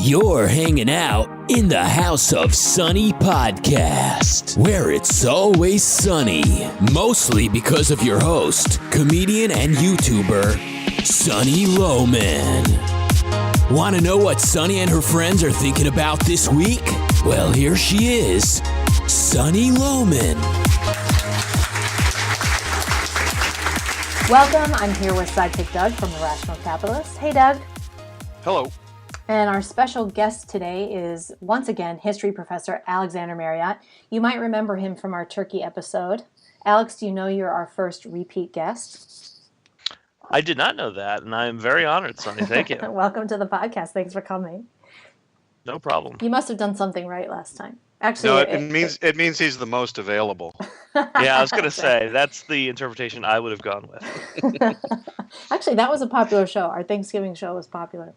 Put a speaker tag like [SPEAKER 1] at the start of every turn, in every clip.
[SPEAKER 1] You're hanging out in the House of Sunny podcast, where it's always sunny, mostly because of your host, comedian and YouTuber, Sunny Lohman. Want to know what Sunny and her friends are thinking about this week? Well, here she is, Sunny Lohman.
[SPEAKER 2] Welcome. I'm here with sidekick Doug from The Rational Capitalist. Hey, Doug.
[SPEAKER 3] Hello.
[SPEAKER 2] And our special guest today is, once again, history professor Alexander Marriott. You might remember him from our Turkey episode. Alex, do you know you're our first repeat guest?
[SPEAKER 3] I did not know that, and I'm very honored, Sonny. Thank you.
[SPEAKER 2] Welcome to the podcast. Thanks for coming.
[SPEAKER 3] No problem.
[SPEAKER 2] You must have done something right last time. Actually,
[SPEAKER 4] no, it means he's the most available.
[SPEAKER 3] Yeah, I was going to say, that's the interpretation I would have gone with.
[SPEAKER 2] Actually, that was a popular show. Our Thanksgiving show was popular.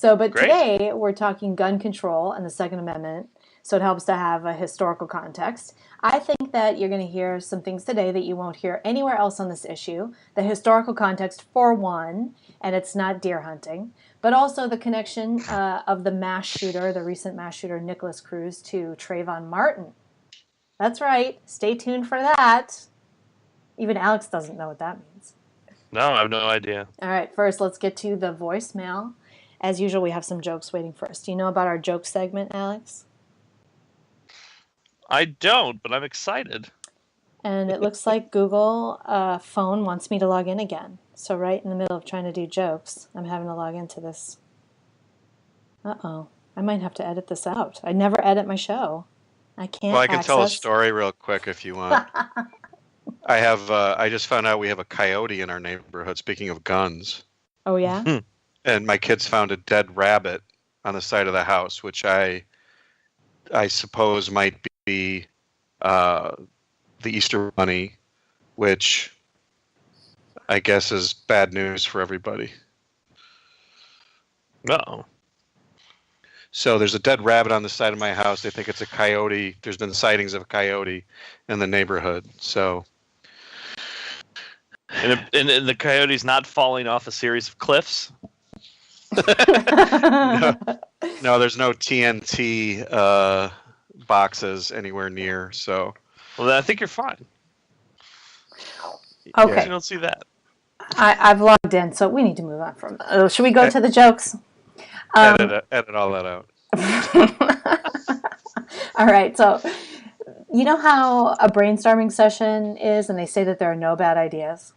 [SPEAKER 2] But
[SPEAKER 3] Great.
[SPEAKER 2] Today we're talking gun control and the Second Amendment, so it helps to have a historical context. I think that you're going to hear some things today that you won't hear anywhere else on this issue. The historical context, for one, and it's not deer hunting, but also the connection of the mass shooter, the recent mass shooter Nicholas Cruz, to Trayvon Martin. That's right. Stay tuned for that. Even Alex doesn't know what that means.
[SPEAKER 3] No, I have no idea.
[SPEAKER 2] All right, first let's get to the voicemail. As usual, we have some jokes waiting for us. Do you know about our joke segment, Alex?
[SPEAKER 3] I don't, but I'm excited.
[SPEAKER 2] And it looks like Google phone wants me to log in again. So right in the middle of trying to do jokes, I'm having to log into this. Uh-oh. I might have to edit this out. I never edit my show. I can't
[SPEAKER 4] Well, I can tell a story real quick if you want. I just found out we have a coyote in our neighborhood, speaking of guns.
[SPEAKER 2] Oh, yeah?
[SPEAKER 4] And my kids found a dead rabbit on the side of the house, which I suppose might be the Easter Bunny, which I guess is bad news for everybody.
[SPEAKER 3] Uh-oh.
[SPEAKER 4] So there's a dead rabbit on the side of my house. They think it's a coyote. There's been sightings of a coyote in the neighborhood. So,
[SPEAKER 3] And the coyote's not falling off a series of cliffs?
[SPEAKER 4] no, there's no TNT boxes anywhere near. So,
[SPEAKER 3] Well, then I think you're fine.
[SPEAKER 2] Okay.
[SPEAKER 3] You don't see that.
[SPEAKER 2] I've logged in, so we need to move on from should we go to the jokes?
[SPEAKER 4] edit all that out.
[SPEAKER 2] All right, so you know how a brainstorming session is, and they say that there are no bad ideas?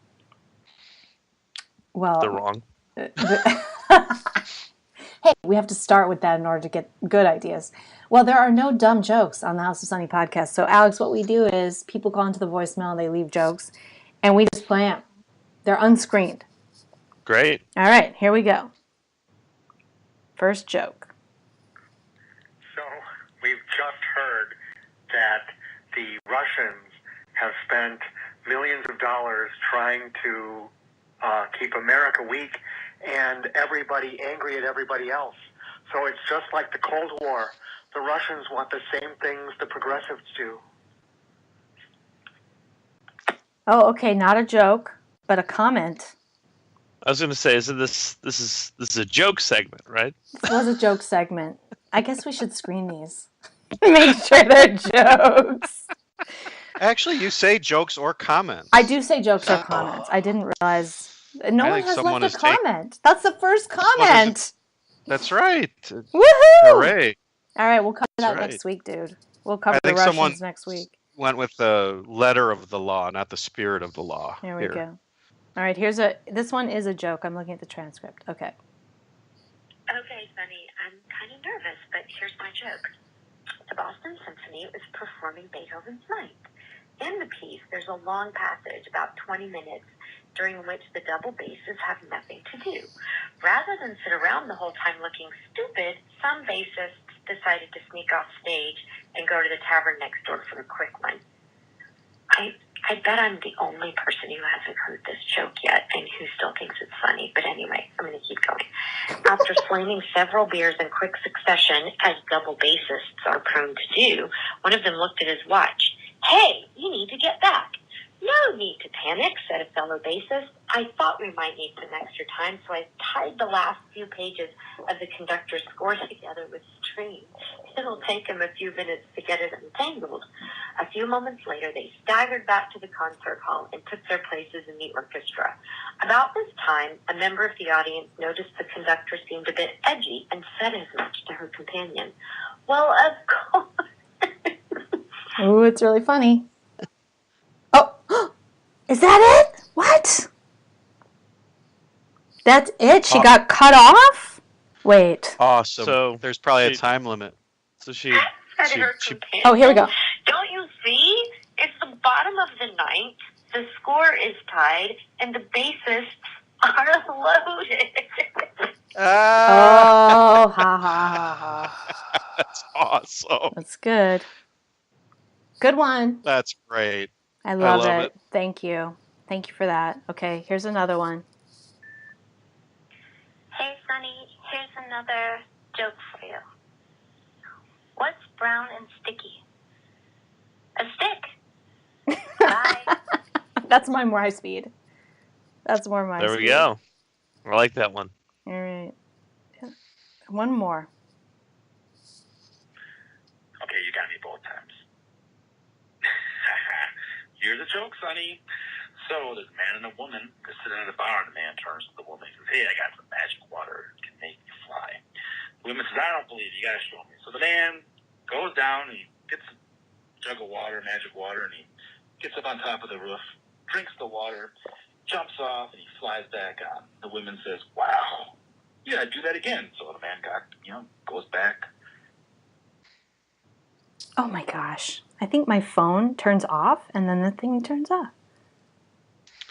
[SPEAKER 2] Well,
[SPEAKER 3] They're wrong.
[SPEAKER 2] Hey, we have to start with that in order to get good ideas. Well, there are no dumb jokes on the House of Sunny podcast. So, Alex, what we do is people call into the voicemail, they leave jokes, and we just play them. They're unscreened.
[SPEAKER 3] Great.
[SPEAKER 2] All right, here we go. First joke.
[SPEAKER 5] So, we've just heard that the Russians have spent millions of dollars trying to keep America weak and everybody angry at everybody else. So it's just like the Cold War. The Russians want the same things the progressives do.
[SPEAKER 2] Oh, okay, not a joke, but a comment.
[SPEAKER 3] I was going to say, this is a joke segment, right?
[SPEAKER 2] This was a joke segment. I guess we should screen these. Make sure they're jokes.
[SPEAKER 4] Actually, you say jokes or comments.
[SPEAKER 2] I do say jokes or comments. I didn't realize. No one has left a comment. That's the first comment.
[SPEAKER 4] That's right.
[SPEAKER 2] Woohoo!
[SPEAKER 4] Hooray.
[SPEAKER 2] All right, we'll cover that
[SPEAKER 4] right.
[SPEAKER 2] next week, dude. We'll cover the
[SPEAKER 4] think
[SPEAKER 2] Russians
[SPEAKER 4] someone
[SPEAKER 2] next week.
[SPEAKER 4] Went with the letter of the law, not the spirit of the law.
[SPEAKER 2] Here we go. All right, this one is a joke. I'm looking at the transcript. Okay.
[SPEAKER 6] Okay, Sunny, I'm kind of nervous, but here's my joke. The Boston Symphony is performing Beethoven's Ninth. In the piece, there's a long passage, about 20 minutes, during which the double basses have nothing to do. Rather than sit around the whole time looking stupid, some bassists decided to sneak off stage and go to the tavern next door for a quick one. I bet I'm the only person who hasn't heard this joke yet and who still thinks it's funny. But anyway, I'm going to keep going. After slamming several beers in quick succession, as double bassists are prone to do, one of them looked at his watch. Hey, you need to get back. No need to panic, said a fellow bassist. I thought we might need some extra time, so I tied the last few pages of the conductor's score together with string. It'll take him a few minutes to get it untangled. A few moments later, they staggered back to the concert hall and took their places in the orchestra. About this time, a member of the audience noticed the conductor seemed a bit edgy and said as much to her companion. Well, of course.
[SPEAKER 2] Ooh, it's really funny. Oh, is that it? What? That's it? She got cut off? Wait.
[SPEAKER 4] Awesome.
[SPEAKER 3] So
[SPEAKER 4] there's probably a
[SPEAKER 3] she-
[SPEAKER 4] time limit.
[SPEAKER 3] So she
[SPEAKER 6] Said her
[SPEAKER 4] she-
[SPEAKER 6] companion.
[SPEAKER 2] Oh, here we go.
[SPEAKER 6] Don't you see? It's the bottom of the ninth. The score is tied, and the bassists are loaded.
[SPEAKER 2] Oh, ha, ha, ha, ha.
[SPEAKER 4] That's awesome.
[SPEAKER 2] That's good. Good one.
[SPEAKER 4] That's great.
[SPEAKER 2] I love
[SPEAKER 4] love
[SPEAKER 2] it.
[SPEAKER 4] it.
[SPEAKER 2] Thank you. Thank you for that. Okay, here's another one.
[SPEAKER 6] Hey, Sonny, here's another joke for you. What's brown and sticky? A stick. Bye.
[SPEAKER 2] That's my more high speed. That's more my
[SPEAKER 3] there
[SPEAKER 2] speed.
[SPEAKER 3] we go. I like that one.
[SPEAKER 2] All right. One more.
[SPEAKER 7] Okay, you got me both times. Here's a joke, Sonny. So there's a man and a woman. They're sitting at a bar, and the man turns to the woman and says, "Hey, I got some magic water. It can make you fly." The woman says, "I don't believe you. You got to show me." So the man goes down, and he gets a jug of water, magic water, and he gets up on top of the roof, drinks the water, jumps off, and he flies back on. The woman says, "Wow, you got to do that again." So the man goes back.
[SPEAKER 2] Oh my gosh. I think my phone turns off and then the thing turns off.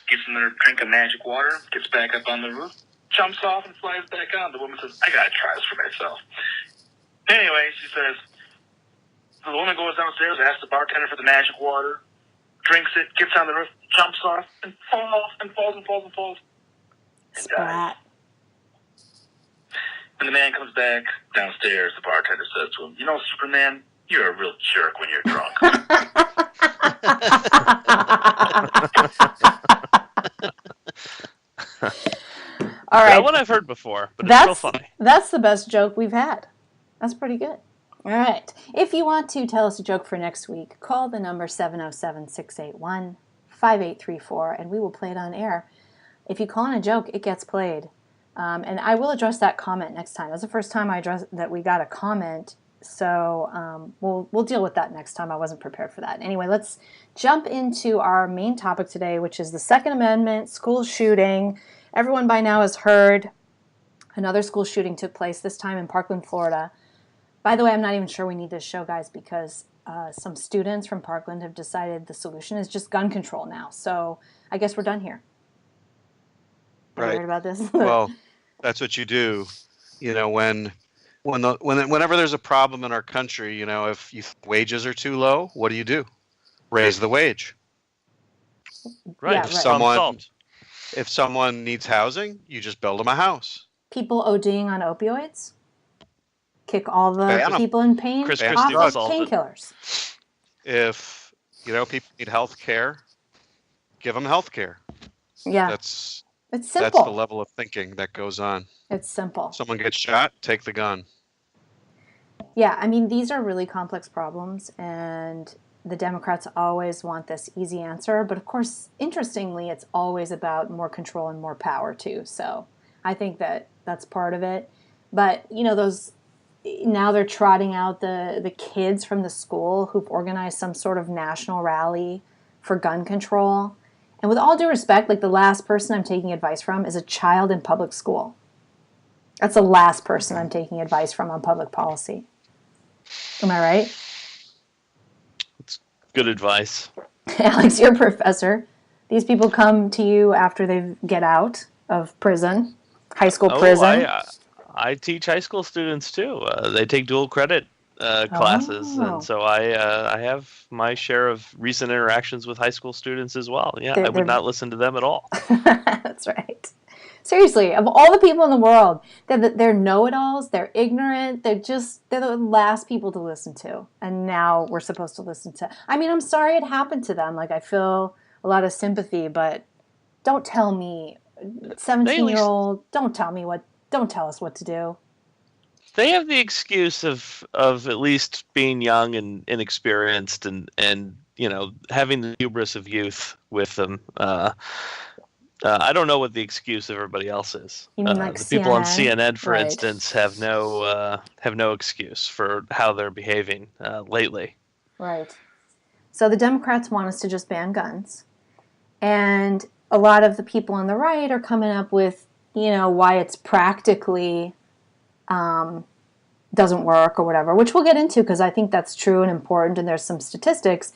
[SPEAKER 7] Gets another drink of magic water, gets back up on the roof, jumps off and flies back on. The woman says, "I gotta try this for myself." Anyway, she says, the woman goes downstairs, asks the bartender for the magic water, drinks it, gets on the roof, jumps off, and falls and falls and falls and falls. And dies.
[SPEAKER 2] Splat.
[SPEAKER 7] When the man comes back downstairs, the bartender says to him, "You know, Superman, you're a real jerk when you're drunk."
[SPEAKER 2] All right.
[SPEAKER 3] That one I've heard before, but it's still funny.
[SPEAKER 2] That's the best joke we've had. That's pretty good. All right. If you want to tell us a joke for next week, call the number 707-681-5834, and we will play it on air. If you call in a joke, it gets played. And I will address that comment next time. That's the first time that we got a comment, so we'll deal with that next time. I wasn't prepared for that. Anyway, let's jump into our main topic today, which is the Second Amendment, school shooting. Everyone by now has heard another school shooting took place, this time in Parkland, Florida. By the way, I'm not even sure we need this show, guys, because some students from Parkland have decided the solution is just gun control now. So I guess we're done here. Have you heard about this?
[SPEAKER 4] Well, that's what you do. You know, whenever there's a problem in our country, you know, if wages are too low, what do? Raise the wage.
[SPEAKER 3] Right.
[SPEAKER 2] Yeah,
[SPEAKER 4] If
[SPEAKER 2] right.
[SPEAKER 4] if someone needs housing, you just build them a house.
[SPEAKER 2] People ODing on opioids? Kick all the
[SPEAKER 4] Ban 'em.
[SPEAKER 2] people in pain
[SPEAKER 3] Chris
[SPEAKER 2] off
[SPEAKER 3] Christie
[SPEAKER 2] of
[SPEAKER 3] solved it.
[SPEAKER 2] painkillers.
[SPEAKER 4] If, you know, people need health care, give them health care.
[SPEAKER 2] Yeah,
[SPEAKER 4] That's
[SPEAKER 2] it's
[SPEAKER 4] the
[SPEAKER 2] simple.
[SPEAKER 4] level of thinking that goes on.
[SPEAKER 2] It's simple.
[SPEAKER 4] Someone gets shot, take the gun.
[SPEAKER 2] Yeah, I mean, these are really complex problems, and the Democrats always want this easy answer. But of course, interestingly, it's always about more control and more power, too. So I think that's part of it. But, you know, now they're trotting out the kids from the school who've organized some sort of national rally for gun control. And with all due respect, like, the last person I'm taking advice from is a child in public school. That's the last person I'm taking advice from on public policy. Am I right?
[SPEAKER 3] Good advice.
[SPEAKER 2] Alex, you're a professor. These people come to you after they get out of prison, high school prison.
[SPEAKER 3] I teach high school students too. They take dual credit classes, and so I have my share of recent interactions with high school students as well. Yeah, I would not listen to them at all.
[SPEAKER 2] That's right. Seriously, of all the people in the world, they're know-it-alls, they're ignorant, they're the last people to listen to. And now we're supposed to listen to. I mean, I'm sorry it happened to them. Like, I feel a lot of sympathy, but Don't tell me, 17-year-old, don't tell us what to do.
[SPEAKER 3] They have the excuse of at least being young and inexperienced and having the hubris of youth with them. I don't know what the excuse of everybody else is.
[SPEAKER 2] You mean like
[SPEAKER 3] the
[SPEAKER 2] CNN?
[SPEAKER 3] people on CNN, for
[SPEAKER 2] Right.
[SPEAKER 3] instance, have no excuse for how they're behaving lately.
[SPEAKER 2] Right. So the Democrats want us to just ban guns, and a lot of the people on the right are coming up with, why it's practically doesn't work or whatever, which we'll get into because I think that's true and important, and there's some statistics.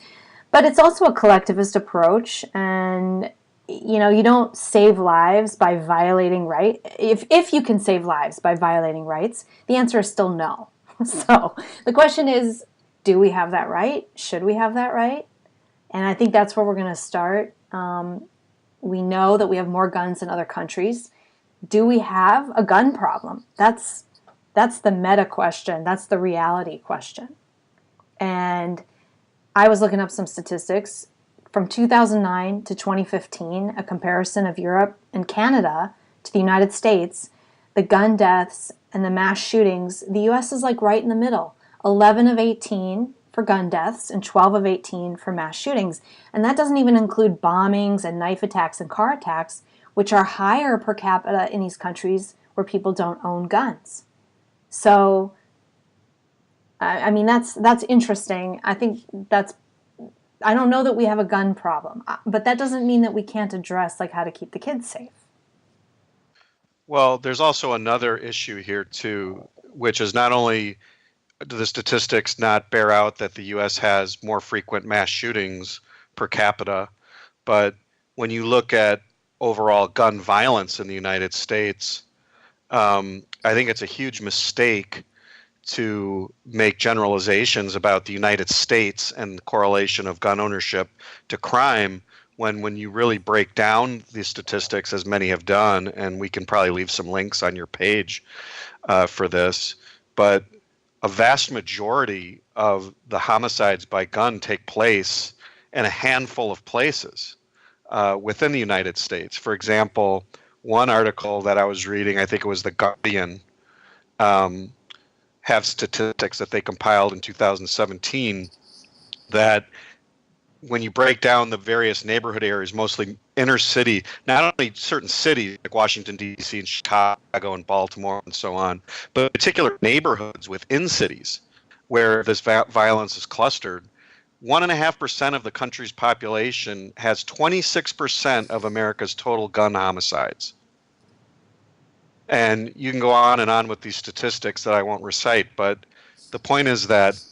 [SPEAKER 2] But it's also a collectivist approach, and you don't save lives by violating rights. If you can save lives by violating rights, the answer is still no. So the question is, do we have that right? Should we have that right? And I think that's where we're going to start. We know that we have more guns than other countries. Do we have a gun problem? That's the meta question. That's the reality question. And I was looking up some statistics. From 2009 to 2015, a comparison of Europe and Canada to the United States, the gun deaths and the mass shootings, the U.S. is like right in the middle. 11 of 18 for gun deaths and 12 of 18 for mass shootings. And that doesn't even include bombings and knife attacks and car attacks, which are higher per capita in these countries where people don't own guns. So, I mean, that's interesting. I don't know that we have a gun problem, but that doesn't mean that we can't address how to keep the kids safe.
[SPEAKER 4] Well, there's also another issue here too, which is not only do the statistics not bear out that the U.S. has more frequent mass shootings per capita, but when you look at overall gun violence in the United States, I think it's a huge mistake to make generalizations about the United States and the correlation of gun ownership to crime when you really break down the statistics, as many have done, and we can probably leave some links on your page for this, but a vast majority of the homicides by gun take place in a handful of places within the United States. For example, one article that I was reading, I think it was The Guardian, have statistics that they compiled in 2017 that when you break down the various neighborhood areas, mostly inner city, not only certain cities like Washington, D.C. and Chicago and Baltimore and so on, but particular neighborhoods within cities where this violence is clustered, 1.5% of the country's population has 26% of America's total gun homicides. And you can go on and on with these statistics that I won't recite, but the point is that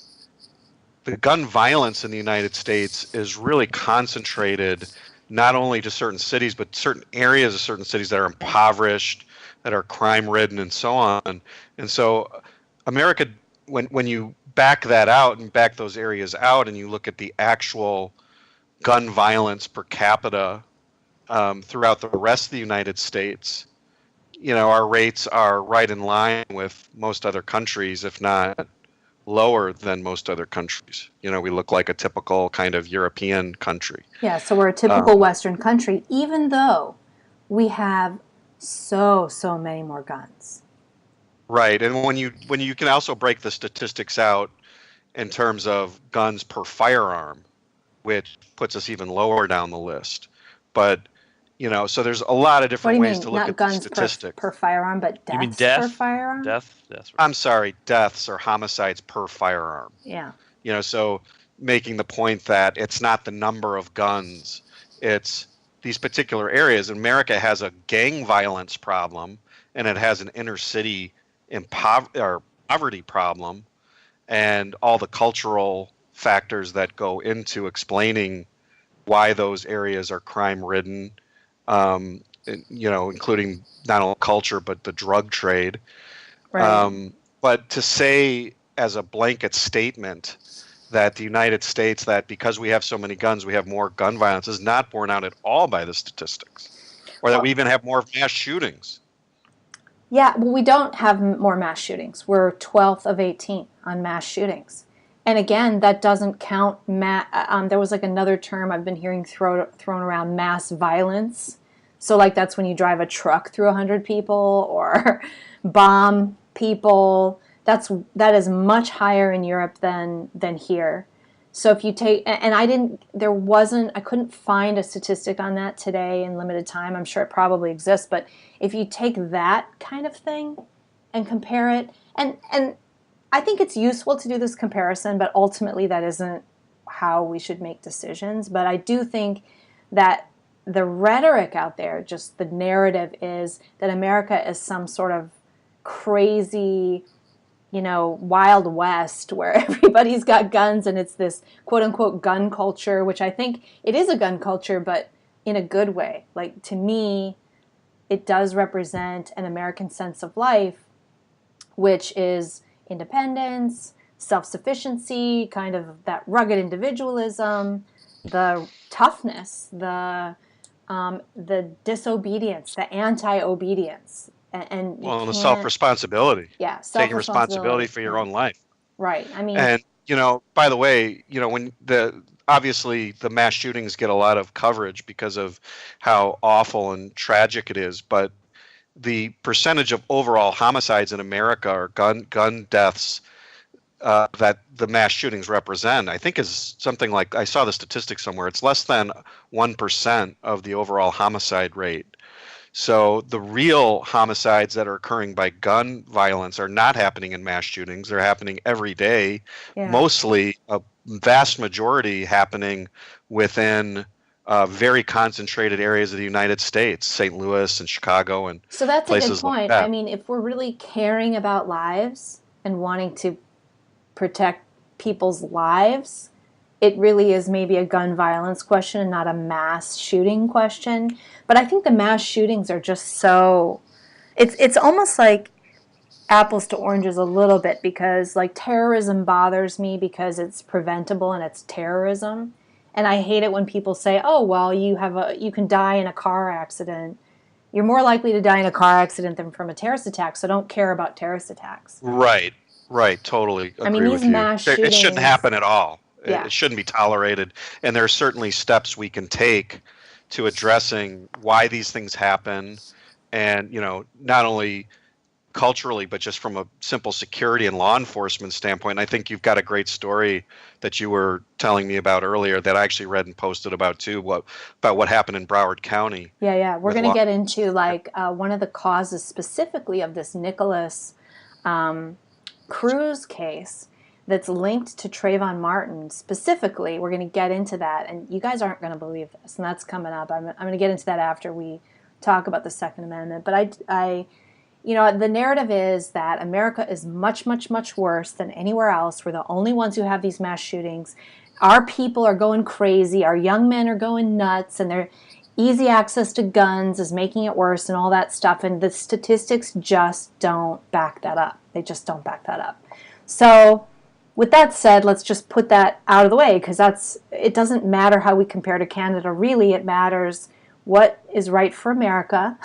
[SPEAKER 4] the gun violence in the United States is really concentrated not only to certain cities, but certain areas of certain cities that are impoverished, that are crime-ridden, and so on. And so America, when you back that out and back those areas out and you look at the actual gun violence per capita throughout the rest of the United States, our rates are right in line with most other countries, if not lower than most other countries. We look like a typical kind of European country.
[SPEAKER 2] Yeah, so we're a typical Western country, even though we have so many more guns.
[SPEAKER 4] Right, and when you can also break the statistics out in terms of guns per firearm, which puts us even lower down the list. But so there's a lot of different ways to look at the statistics.
[SPEAKER 2] Per firearm, but deaths
[SPEAKER 3] you mean death?
[SPEAKER 2] Per firearm?
[SPEAKER 3] Death? Right.
[SPEAKER 4] I'm sorry, deaths or homicides per firearm.
[SPEAKER 2] Yeah.
[SPEAKER 4] So making the point that it's not the number of guns, it's these particular areas. America has a gang violence problem, and it has an inner city poverty problem, and all the cultural factors that go into explaining why those areas are crime-ridden, including not only culture but the drug trade.
[SPEAKER 2] Right.
[SPEAKER 4] But to say as a blanket statement that the United States, that because we have so many guns, we have more gun violence, is not borne out at all by the statistics, or that we even have more mass shootings.
[SPEAKER 2] Yeah, well, we don't have more mass shootings. We're 12th of 18 on mass shootings. And again, that doesn't count there was another term I've been hearing thrown around, mass violence. So like that's when you drive a truck through 100 people or bomb people. That is much higher in Europe than here. So if you take, and I couldn't find a statistic on that today in limited time. I'm sure it probably exists, but if you take that kind of thing and compare it, and I think it's useful to do this comparison, but ultimately that isn't how we should make decisions. But I do think that the rhetoric out there, just the narrative is that America is some sort of crazy, Wild West where everybody's got guns and it's this quote unquote gun culture, which I think it is a gun culture, but in a good way. Like, to me, it does represent an American sense of life, which is independence, self-sufficiency, kind of that rugged individualism, the toughness, the disobedience, the anti-obedience, and
[SPEAKER 4] the self-responsibility.
[SPEAKER 2] Yeah,
[SPEAKER 4] taking responsibility for your own life.
[SPEAKER 2] Right. I mean,
[SPEAKER 4] and by the way, when obviously the mass shootings get a lot of coverage because of how awful and tragic it is, but the percentage of overall homicides in America or gun deaths that the mass shootings represent, I think is something like, I saw the statistics somewhere, it's less than 1% of the overall homicide rate. So the real homicides that are occurring by gun violence are not happening in mass shootings. They're happening every day, mostly a vast majority happening within very concentrated areas of the United States, St. Louis and Chicago and
[SPEAKER 2] so that's a good point.
[SPEAKER 4] Like that.
[SPEAKER 2] I mean, if we're really caring about lives and wanting to protect people's lives, it really is maybe a gun violence question and not a mass shooting question. But I think the mass shootings are just so, it's almost like apples to oranges a little bit, because like terrorism bothers me because it's preventable and it's terrorism. And I hate it when people say, oh, well, you can die in a car accident. You're more likely to die in a car accident than from a terrorist attack, so don't care about terrorist attacks.
[SPEAKER 4] Right, totally agree.
[SPEAKER 2] I mean, these mass shootings,
[SPEAKER 4] it shouldn't happen at all.
[SPEAKER 2] Yeah.
[SPEAKER 4] It shouldn't be tolerated. And there are certainly steps we can take to addressing why these things happen, and not only culturally, but just from a simple security and law enforcement standpoint. And I think you've got a great story that you were telling me about earlier that I actually read and posted about too, about what happened in Broward County.
[SPEAKER 2] Yeah. We're going to get into one of the causes specifically of this Nicholas Cruz case that's linked to Trayvon Martin specifically. We're going to get into that, and you guys aren't going to believe this, and that's coming up. I'm going to get into that after we talk about the Second Amendment. But the narrative is that America is much, much, much worse than anywhere else. We're the only ones who have these mass shootings. Our people are going crazy. Our young men are going nuts, and their easy access to guns is making it worse and all that stuff. And the statistics just don't back that up. They just don't back that up. So with that said, let's just put that out of the way, because it doesn't matter how we compare to Canada. Really, it matters what is right for America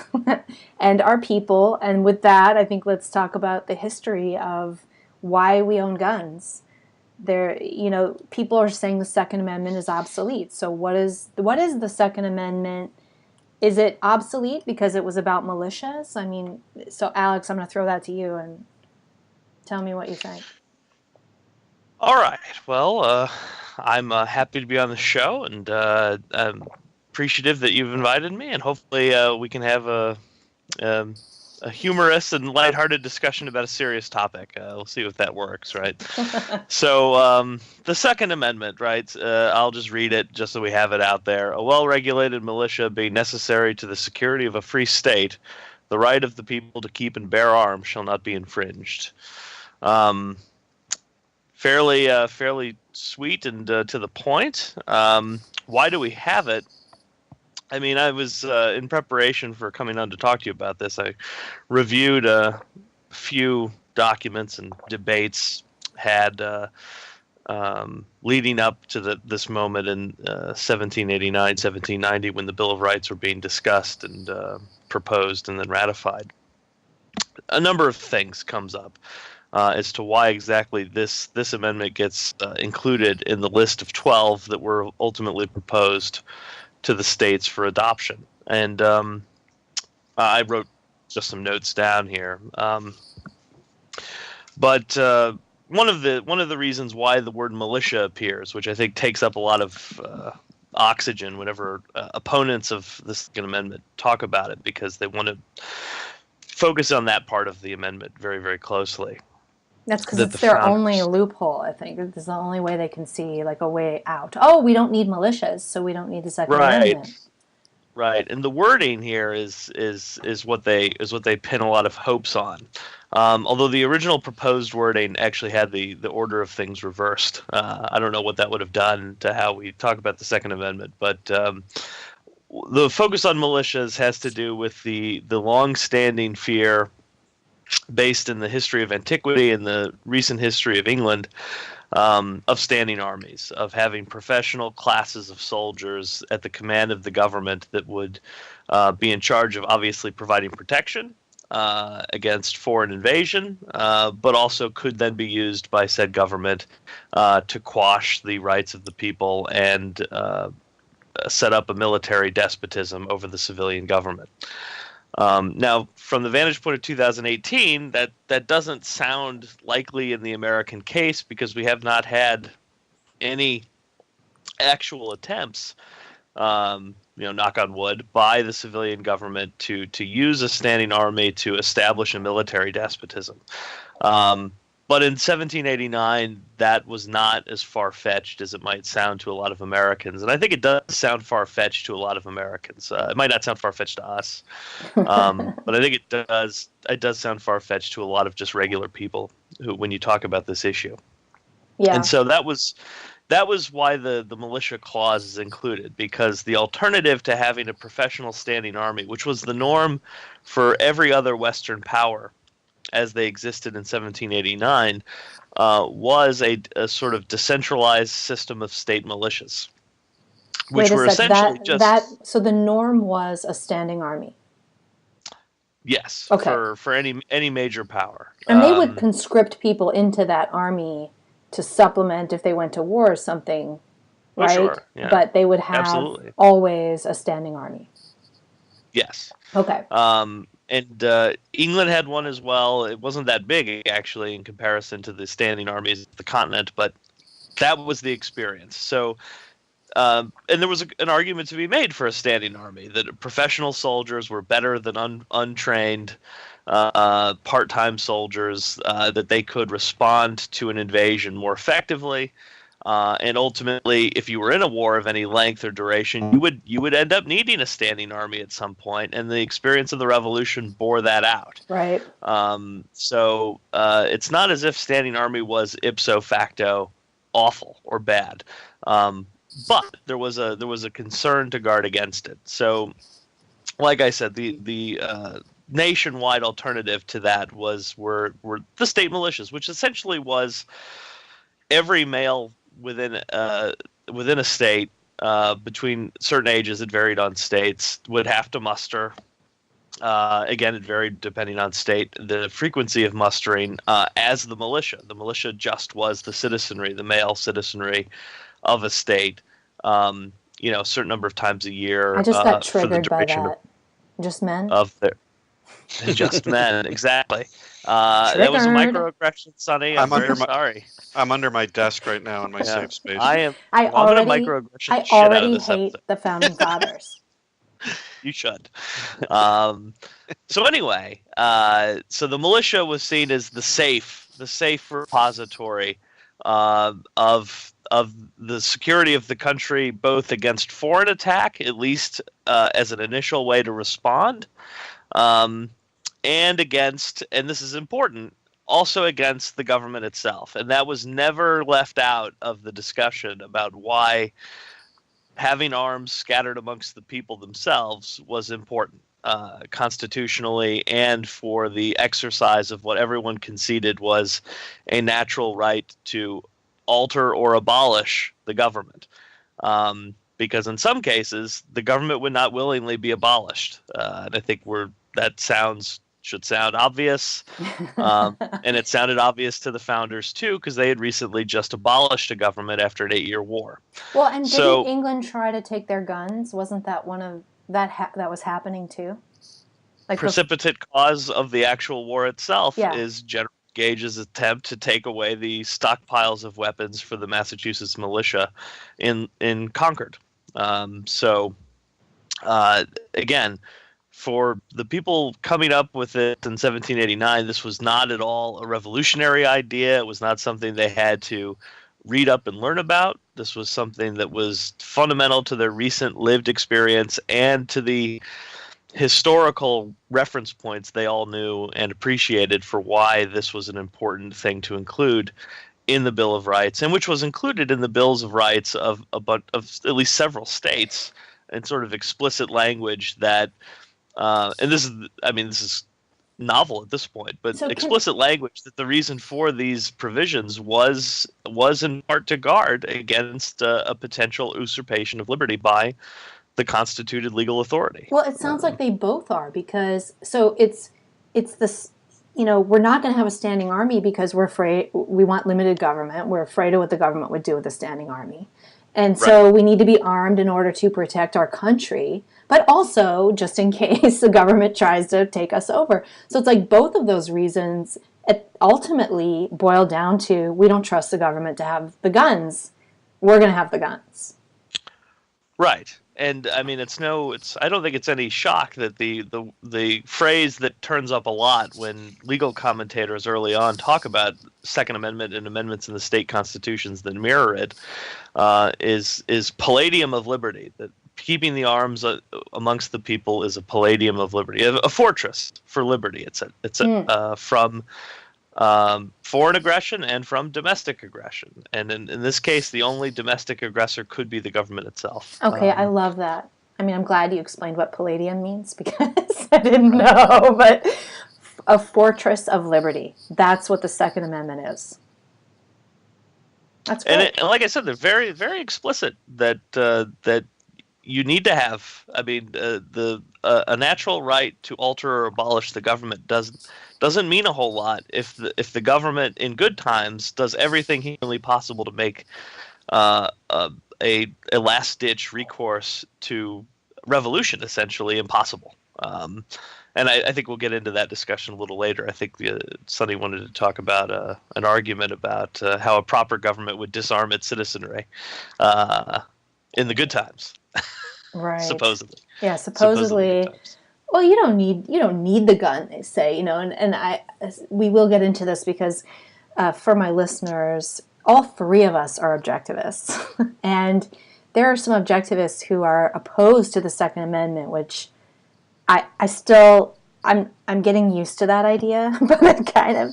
[SPEAKER 2] and our people. And with that, I think let's talk about the history of why we own guns. People are saying the Second Amendment is obsolete. So what is the Second Amendment? Is it obsolete because it was about militias? I mean, so Alex, I'm going to throw that to you and tell me what you think.
[SPEAKER 3] All right. Well, I'm happy to be on the show, and I'm appreciative that you've invited me, and hopefully we can have a humorous and lighthearted discussion about a serious topic. We'll see if that works, right? So the Second Amendment, right? I'll just read it just so we have it out there. A well-regulated militia being necessary to the security of a free state, the right of the people to keep and bear arms shall not be infringed. Fairly sweet and to the point. Why do we have it? I mean, I was in preparation for coming on to talk to you about this. I reviewed a few documents and debates had leading up to this moment in 1789, 1790, when the Bill of Rights were being discussed and proposed and then ratified. A number of things comes up as to why exactly this amendment gets included in the list of 12 that were ultimately proposed to the states for adoption. And I wrote just some notes down here. But one of the reasons why the word militia appears, which I think takes up a lot of oxygen whenever opponents of the Second Amendment talk about it, because they want to focus on that part of the amendment very, very closely.
[SPEAKER 2] That's because it's their only loophole, I think. It's the only way they can see like a way out. Oh, we don't need militias, so we don't need the Second Amendment.
[SPEAKER 3] Right, and the wording here is what they pin a lot of hopes on. Although the original proposed wording actually had the order of things reversed. I don't know what that would have done to how we talk about the Second Amendment, but the focus on militias has to do with the long-standing fear, based in the history of antiquity and the recent history of England, of standing armies, of having professional classes of soldiers at the command of the government that would be in charge of obviously providing protection against foreign invasion, but also could then be used by said government to quash the rights of the people and set up a military despotism over the civilian government. Now, from the vantage point of 2018, that doesn't sound likely in the American case, because we have not had any actual attempts, knock on wood, by the civilian government to use a standing army to establish a military despotism. But in 1789, that was not as far-fetched as it might sound to a lot of Americans. And I think it does sound far-fetched to a lot of Americans. It might not sound far-fetched to us, but I think it does sound far-fetched to a lot of just regular people who, when you talk about this issue. Yeah. And so that was why the Militia Clause is included, because the alternative to having a professional standing army, which was the norm for every other Western power as they existed in 1789, was a sort of decentralized system of state militias, which were essentially
[SPEAKER 2] So the norm was a standing army.
[SPEAKER 3] Yes, okay. for any major power,
[SPEAKER 2] and they would conscript people into that army to supplement if they went to war or something, right? Sure, yeah. But they would have always a standing army.
[SPEAKER 3] Yes.
[SPEAKER 2] Okay.
[SPEAKER 3] And England had one as well. It wasn't that big, actually, in comparison to the standing armies of the continent, but that was the experience. So, and there was an argument to be made for a standing army, that professional soldiers were better than untrained part-time soldiers, that they could respond to an invasion more effectively. And ultimately, if you were in a war of any length or duration, you would end up needing a standing army at some point, and the experience of the Revolution bore that out.
[SPEAKER 2] Right.
[SPEAKER 3] So it's not as if standing army was ipso facto awful or bad, but there was a concern to guard against it. So, like I said, the nationwide alternative to that were the state militias, which essentially was every male within a state, between certain ages, it varied on states, would have to muster. Again, it varied depending on state, the frequency of mustering, as the militia. The militia just was the citizenry, the male citizenry of a state, a certain number of times a year.
[SPEAKER 2] I just got triggered by that. Just men?
[SPEAKER 3] Just men, exactly. That was a microaggression, Sonny. I'm very sorry.
[SPEAKER 4] I'm under my desk right now in my safe space.
[SPEAKER 2] I already hate the Founding Fathers.
[SPEAKER 3] You should. So anyway, so the militia was seen as the safe repository of the security of the country, both against foreign attack, at least as an initial way to respond, and against, and this is important, also against the government itself. And that was never left out of the discussion about why having arms scattered amongst the people themselves was important, constitutionally, and for the exercise of what everyone conceded was a natural right to alter or abolish the government. Because in some cases, the government would not willingly be abolished. And I think that should sound obvious. And it sounded obvious to the founders, too, because they had recently just abolished a government after an 8-year war.
[SPEAKER 2] Well, and didn't England try to take their guns? Wasn't that one of that was happening, too?
[SPEAKER 3] precipitate cause of the actual war itself is General Gage's attempt to take away the stockpiles of weapons for the Massachusetts militia in Concord. Again, for the people coming up with it in 1789, this was not at all a revolutionary idea. It was not something they had to read up and learn about. This was something that was fundamental to their recent lived experience and to the historical reference points they all knew and appreciated for why this was an important thing to include in the Bill of Rights, and which was included in the Bills of Rights of at least several states in sort of explicit language that, and this is novel at this point, but explicit language that the reason for these provisions was in part to guard against a potential usurpation of liberty by the constituted legal authority.
[SPEAKER 2] Well, it sounds like they both are, because it's this, we're not going to have a standing army because we're afraid, we want limited government. We're afraid of what the government would do with a standing army. And so we need to be armed in order to protect our country, but also just in case the government tries to take us over. So it's like both of those reasons ultimately boil down to, we don't trust the government to have the guns. We're going to have the guns.
[SPEAKER 3] Right. And I mean, I don't think it's any shock that the phrase that turns up a lot when legal commentators early on talk about Second Amendment and amendments in the state constitutions that mirror it is palladium of liberty. That keeping the arms amongst the people is a palladium of liberty, a fortress for liberty. It's from foreign aggression and from domestic aggression. And in this case, the only domestic aggressor could be the government itself.
[SPEAKER 2] Okay, I love that. I mean, I'm glad you explained what palladium means, because I didn't know, but a fortress of liberty. That's what the Second Amendment is. That's great.
[SPEAKER 3] And like I said, they're very, very explicit that you need to have, a natural right to alter or abolish the government doesn't mean a whole lot if the government in good times does everything humanly possible to make a last ditch recourse to revolution essentially impossible. And I think we'll get into that discussion a little later. I think Sonny wanted to talk about an argument about how a proper government would disarm its citizenry in the good times.
[SPEAKER 2] Right.
[SPEAKER 3] Supposedly.
[SPEAKER 2] Yeah, supposedly. Well, you don't need the gun, they say, and we will get into this because for my listeners, all three of us are objectivists. And there are some objectivists who are opposed to the Second Amendment, which I'm getting used to that idea, but it kind of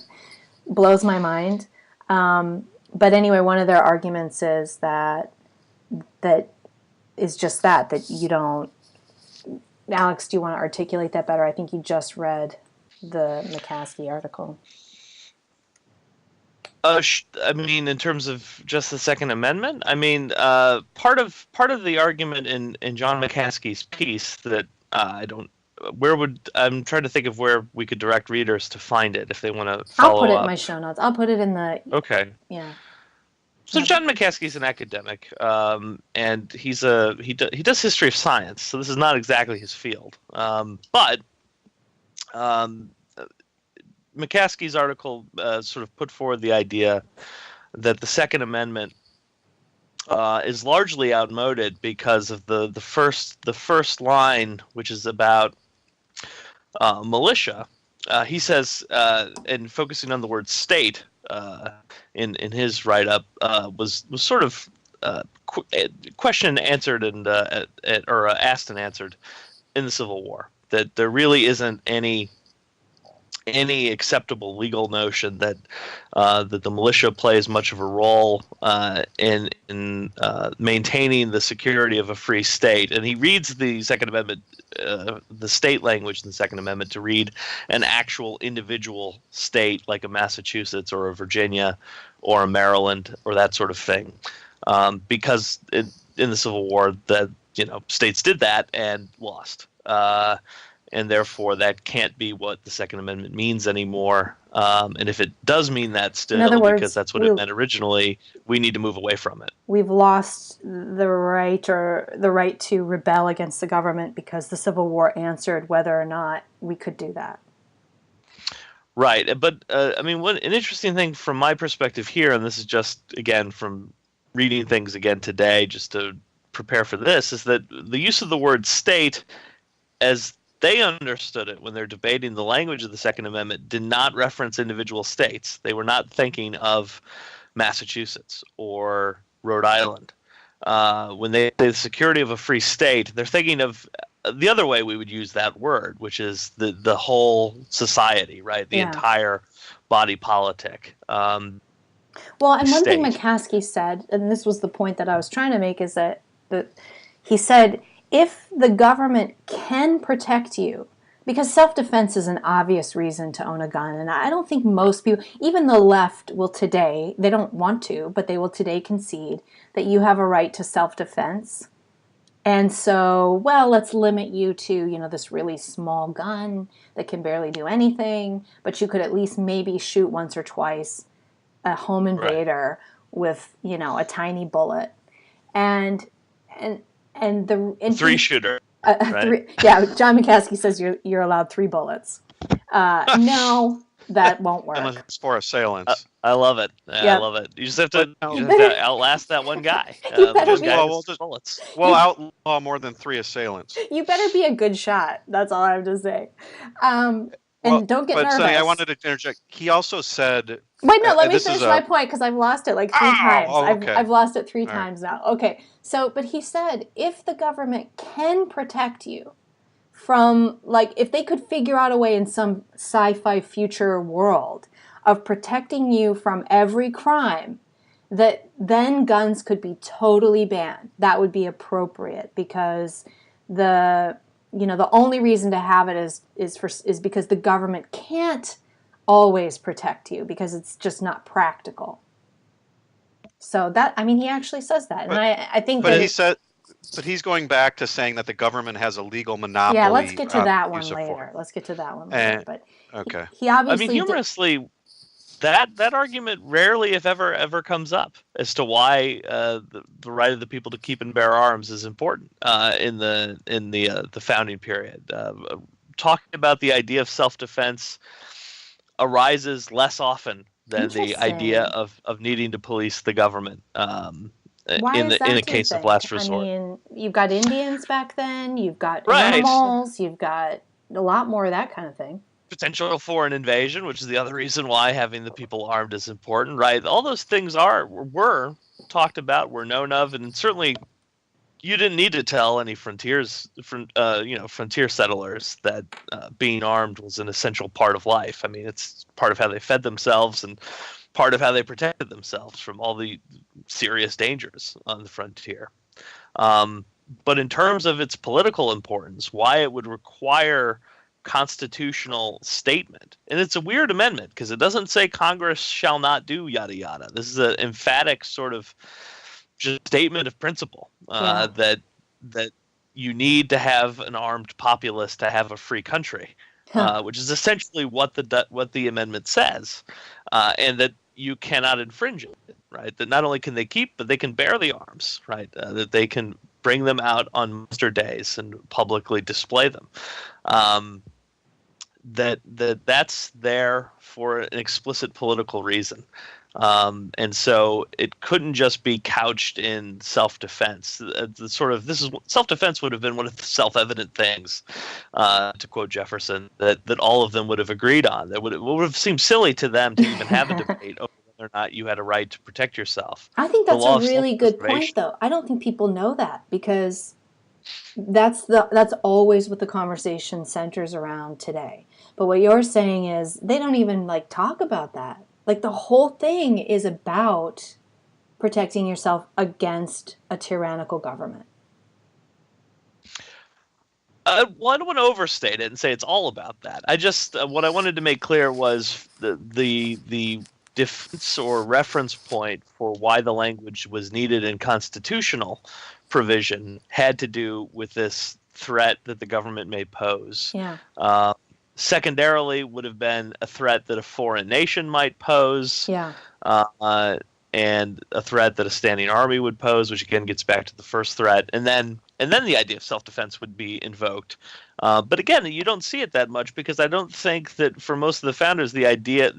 [SPEAKER 2] blows my mind. But anyway, one of their arguments is that is just that you don't. Alex, do you want to articulate that better? I think you just read the McCaskey article.
[SPEAKER 3] In terms of just the Second Amendment, part of the argument in John McCaskey's piece that I'm trying to think of where we could direct readers to find it if they want to follow up.
[SPEAKER 2] I'll put it in my show notes. I'll put it in the.
[SPEAKER 3] Okay.
[SPEAKER 2] Yeah.
[SPEAKER 3] So John McCaskey's an academic, and he does history of science. So this is not exactly his field, but McCaskey's article sort of put forward the idea that the Second Amendment is largely outmoded because of the first line, which is about militia. He says, and focusing on the word state. In his write-up was sort of question answered and or asked and answered in the Civil War, that there really isn't any acceptable legal notion that the militia plays much of a role in maintaining the security of a free state. And he reads the Second Amendment, the state language in the Second Amendment, to read an actual individual state like a Massachusetts or a Virginia or a Maryland or that sort of thing, because in the Civil War that states did that and lost. and therefore that can't be what the Second Amendment means anymore. And if it does mean that still,
[SPEAKER 2] in other words,
[SPEAKER 3] because that's what it meant originally, we need to move away from it.
[SPEAKER 2] We've lost the right to rebel against the government because the Civil War answered whether or not we could do that.
[SPEAKER 3] Right, but I mean, an interesting thing from my perspective here, and this is just, again, from reading things again today, just to prepare for this, is that the use of the word state, as they understood it when they're debating the language of the Second Amendment, did not reference individual states. They were not thinking of Massachusetts or Rhode Island. When they say the security of a free state, they're thinking of the other way we would use that word, which is the whole society, right? The entire body politic.
[SPEAKER 2] Well, and one thing McCaskey said, and this was the point that I was trying to make, is that he said, if the government can protect you, because self-defense is an obvious reason to own a gun, and I don't think most people, even the left will today, they don't want to, but they will today concede that you have a right to self-defense. And so, well, let's limit you to, this really small gun that can barely do anything, but you could at least maybe shoot once or twice a home invader with, a tiny bullet. And the
[SPEAKER 3] three shooter.
[SPEAKER 2] Right? John McCaskey says you're allowed 3 bullets. No, that won't work.
[SPEAKER 4] Unless it's for assailants.
[SPEAKER 3] I love it. I love it. You just have to outlast that one guy. Bullets.
[SPEAKER 4] Outlaw more than 3 assailants.
[SPEAKER 2] You better be a good shot. That's all I have to say. Don't get nervous.
[SPEAKER 4] Sonny, I wanted to interject. He also said...
[SPEAKER 2] Wait, no, let me finish my point, because I've lost it like 3 times.
[SPEAKER 4] Okay.
[SPEAKER 2] I've lost it 3 times now. Okay, but he said, if the government can protect you from, if they could figure out a way in some sci-fi future world of protecting you from every crime, that then guns could be totally banned. That would be appropriate, because the only reason to have it is because the government can't always protect you, because it's just not practical. So he actually says that, and I think.
[SPEAKER 4] But he's going back to saying that the government has a legal monopoly.
[SPEAKER 2] Yeah, let's get to that one later. But
[SPEAKER 4] okay.
[SPEAKER 2] He obviously.
[SPEAKER 3] Humorously, that argument rarely, if ever, comes up as to why the right of the people to keep and bear arms is important in the founding period. Talking about the idea of self-defense arises less often than the idea of needing to police the government in a case of last resort.
[SPEAKER 2] I mean, you've got Indians back then, you've got animals, you've got a lot more of that kind of thing.
[SPEAKER 3] Potential for an invasion, which is the other reason why having the people armed is important, right? All those things were talked about, were known of, and certainly you didn't need to tell any frontier settlers that being armed was an essential part of life. I mean, it's part of how they fed themselves and part of how they protected themselves from all the serious dangers on the frontier. But in terms of its political importance, why it would require constitutional statement, and it's a weird amendment because it doesn't say Congress shall not do yada yada. This is an emphatic sort of just statement of principle that you need to have an armed populace to have a free country, which is essentially what the amendment says, and that you cannot infringe it, right? That not only can they keep, but they can bear the arms, right? That they can bring them out on muster days and publicly display them. That's there for an explicit political reason. And so it couldn't just be couched in self-defense. Self-defense would have been one of the self-evident things, to quote Jefferson, that all of them would have agreed on. It would have seemed silly to them to even have a debate over whether or not you had a right to protect yourself.
[SPEAKER 2] I think that's a really good point, though. I don't think people know that, because that's always what the conversation centers around today. But what you're saying is they don't even talk about that. The whole thing is about protecting yourself against a tyrannical government.
[SPEAKER 3] I don't want to overstate it and say it's all about that. I just what I wanted to make clear was the defense or reference point for why the language was needed in constitutional provision had to do with this threat that the government may pose.
[SPEAKER 2] Yeah.
[SPEAKER 3] Secondarily would have been a threat that a foreign nation might pose.
[SPEAKER 2] Yeah.
[SPEAKER 3] And a threat that a standing army would pose, which again gets back to the first threat, and then the idea of self-defense would be invoked. But again, you don't see it that much because I don't think that for most of the founders, the idea that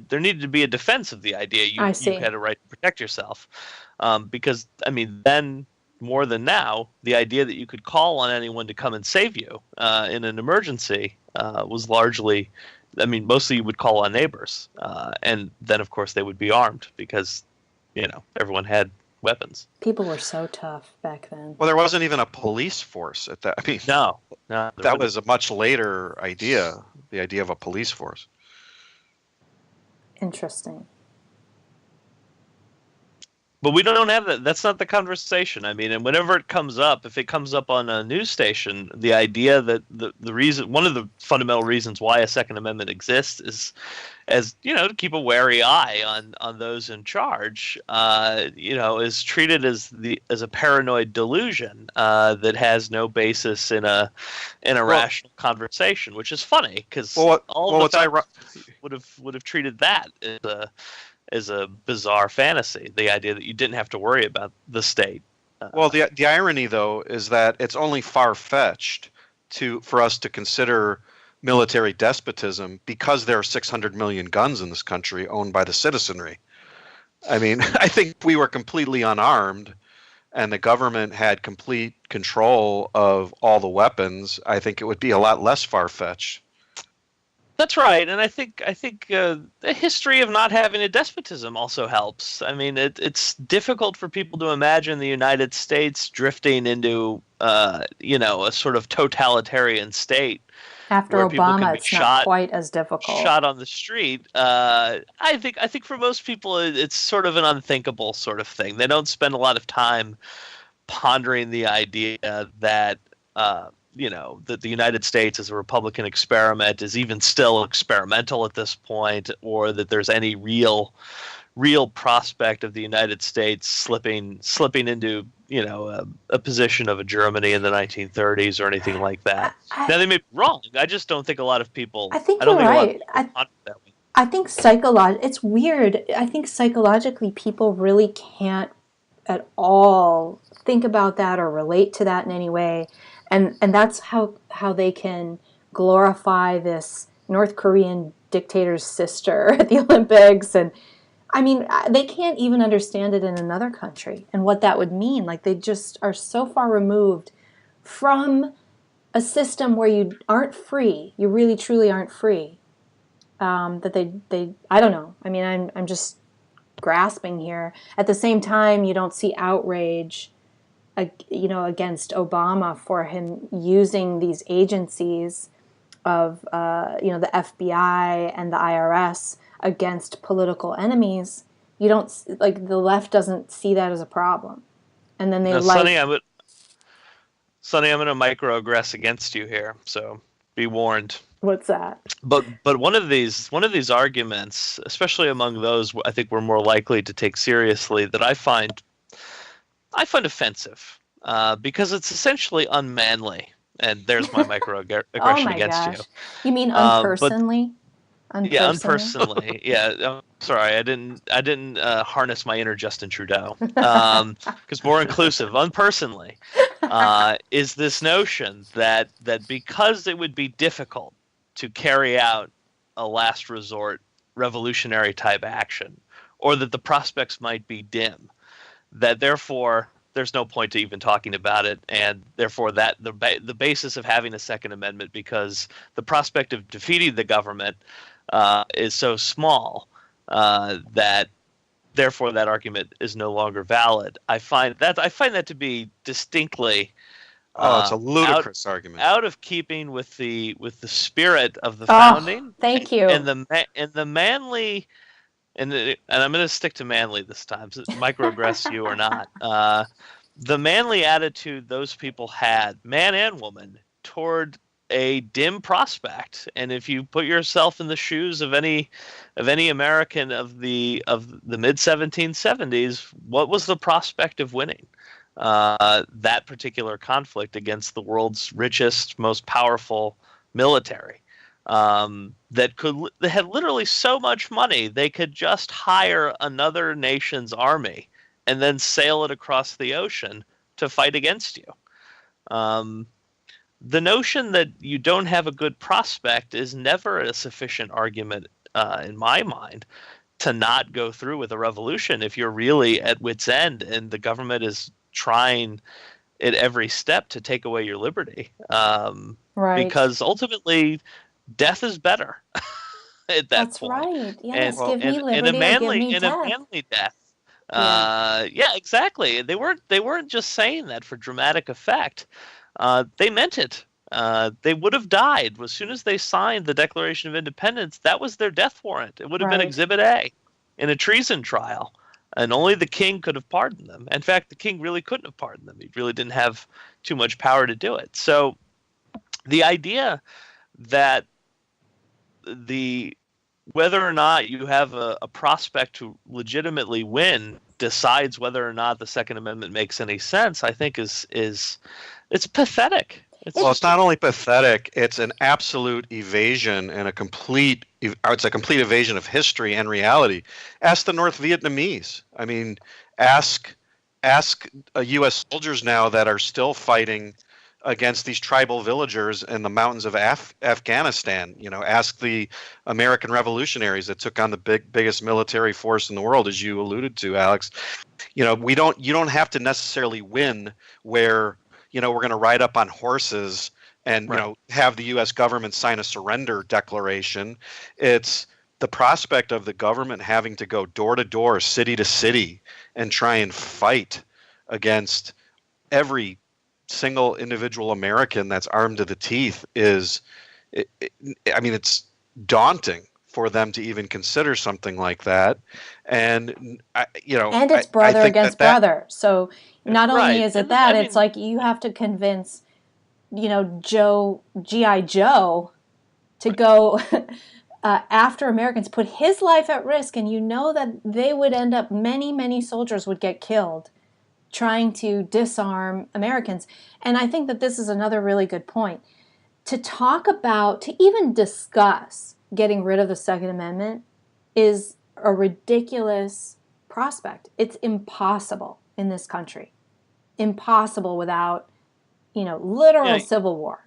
[SPEAKER 3] there needed to be a defense of the idea you had a right to protect yourself. Because I mean, then more than now, the idea that you could call on anyone to come and save you in an emergency was largely, I mean, mostly you would call on neighbors, and then of course they would be armed because everyone had weapons.
[SPEAKER 2] People were so tough back then.
[SPEAKER 4] Well, there wasn't even a police force at that. I mean,
[SPEAKER 3] no,
[SPEAKER 4] that was a much later idea. The idea of a police force.
[SPEAKER 2] Interesting.
[SPEAKER 3] But we don't have that. That's not the conversation. I mean, and whenever it comes up, if it comes up on a news station, the idea that the reason, one of the fundamental reasons why a Second Amendment exists is, to keep a wary eye on those in charge. Is treated as a paranoid delusion that has no basis in a rational conversation, which is funny because would have treated that as a bizarre fantasy, the idea that you didn't have to worry about the state.
[SPEAKER 4] Well, the irony, though, is that it's only far-fetched for us to consider military despotism because there are 600 million guns in this country owned by the citizenry. I mean, I think if we were completely unarmed and the government had complete control of all the weapons, I think it would be a lot less far-fetched.
[SPEAKER 3] That's right, and I think the history of not having a despotism also helps. I mean, it's difficult for people to imagine the United States drifting into a sort of totalitarian state.
[SPEAKER 2] After Obama, it's not quite as difficult.
[SPEAKER 3] Shot on the street. I think for most people, it's sort of an unthinkable sort of thing. They don't spend a lot of time pondering the idea that that the United States as a Republican experiment is even still experimental at this point, or that there's any real prospect of the United States slipping into a position of a Germany in the 1930s or anything like that. Now they may be wrong. I just don't think a lot of people.
[SPEAKER 2] I think you're right. I think it's weird. I think psychologically people really can't at all think about that or relate to that in any way. And that's how they can glorify this North Korean dictator's sister at the Olympics. And I mean, they can't even understand it in another country and what that would mean. Like, they just are so far removed from a system where you aren't free. You really, truly aren't free. That they I don't know. I mean, I'm just grasping here. At the same time, you don't see outrage against Obama for him using these agencies of, the FBI and the IRS against political enemies. You don't, the left doesn't see that as a problem. And then
[SPEAKER 3] Sonny, I'm going to microaggress against you here, so be warned.
[SPEAKER 2] What's that?
[SPEAKER 3] But one of these arguments, especially among those I think we're more likely to take seriously, that I find offensive because it's essentially unmanly. And there's my microaggression against you.
[SPEAKER 2] You mean unpersonally?
[SPEAKER 3] Yeah, unpersonally. Yeah, I'm sorry, I didn't harness my inner Justin Trudeau. Because more inclusive, unpersonally, is this notion that because it would be difficult to carry out a last resort revolutionary type action, or that the prospects might be dim, that therefore there's no point to even talking about it, and therefore that the basis of having a Second Amendment, because the prospect of defeating the government is so small that therefore that argument is no longer valid. I find that to be distinctly
[SPEAKER 4] it's a ludicrous argument,
[SPEAKER 3] out of keeping with the spirit of the founding.
[SPEAKER 2] Thank you.
[SPEAKER 3] And the manly. And I'm going to stick to manly this time, so microaggress you or not. The manly attitude those people had, man and woman, toward a dim prospect. And if you put yourself in the shoes of any American of the mid 1770s, what was the prospect of winning? that particular conflict against the world's richest, most powerful military. That had literally so much money they could just hire another nation's army and then sail it across the ocean to fight against you. The notion that you don't have a good prospect is never a sufficient argument, in my mind, to not go through with a revolution if you're really at wit's end and the government is trying at every step to take away your liberty.
[SPEAKER 2] Right.
[SPEAKER 3] Because ultimately, death is better at that
[SPEAKER 2] That's
[SPEAKER 3] point.
[SPEAKER 2] right. Yes, give me liberty
[SPEAKER 3] and a manly,
[SPEAKER 2] or give me death.
[SPEAKER 3] a manly death. Yeah, exactly. They weren't just saying that for dramatic effect. They meant it. They would have died as soon as they signed the Declaration of Independence. That was their death warrant. It would have been Exhibit A in a treason trial, and only the king could have pardoned them. In fact, the king really couldn't have pardoned them. He really didn't have too much power to do it. So the idea that whether or not you have a prospect to legitimately win decides whether or not the Second Amendment makes any sense, I think it's pathetic.
[SPEAKER 4] It's not only pathetic, it's an absolute evasion and a complete evasion of history and reality. Ask the North Vietnamese. I mean, ask U.S. soldiers now that are still fighting against these tribal villagers in the mountains of Afghanistan. Ask the American revolutionaries that took on the biggest military force in the world, as you alluded to, Alex. You don't have to necessarily win where we're going to ride up on horses and have the U.S. government sign a surrender declaration. It's the prospect of the government having to go door to door, city to city, and try and fight against every single individual American that's armed to the teeth it's daunting for them to even consider something like that. And
[SPEAKER 2] it's brother against brother. So not only is it that, it's like you have to convince, G.I. Joe to go after Americans, put his life at risk, and that they would end up, many, many soldiers would get killed trying to disarm Americans. And I think that this is another really good point. To even discuss getting rid of the Second Amendment is a ridiculous prospect. It's impossible in this country. Impossible without, literal civil war.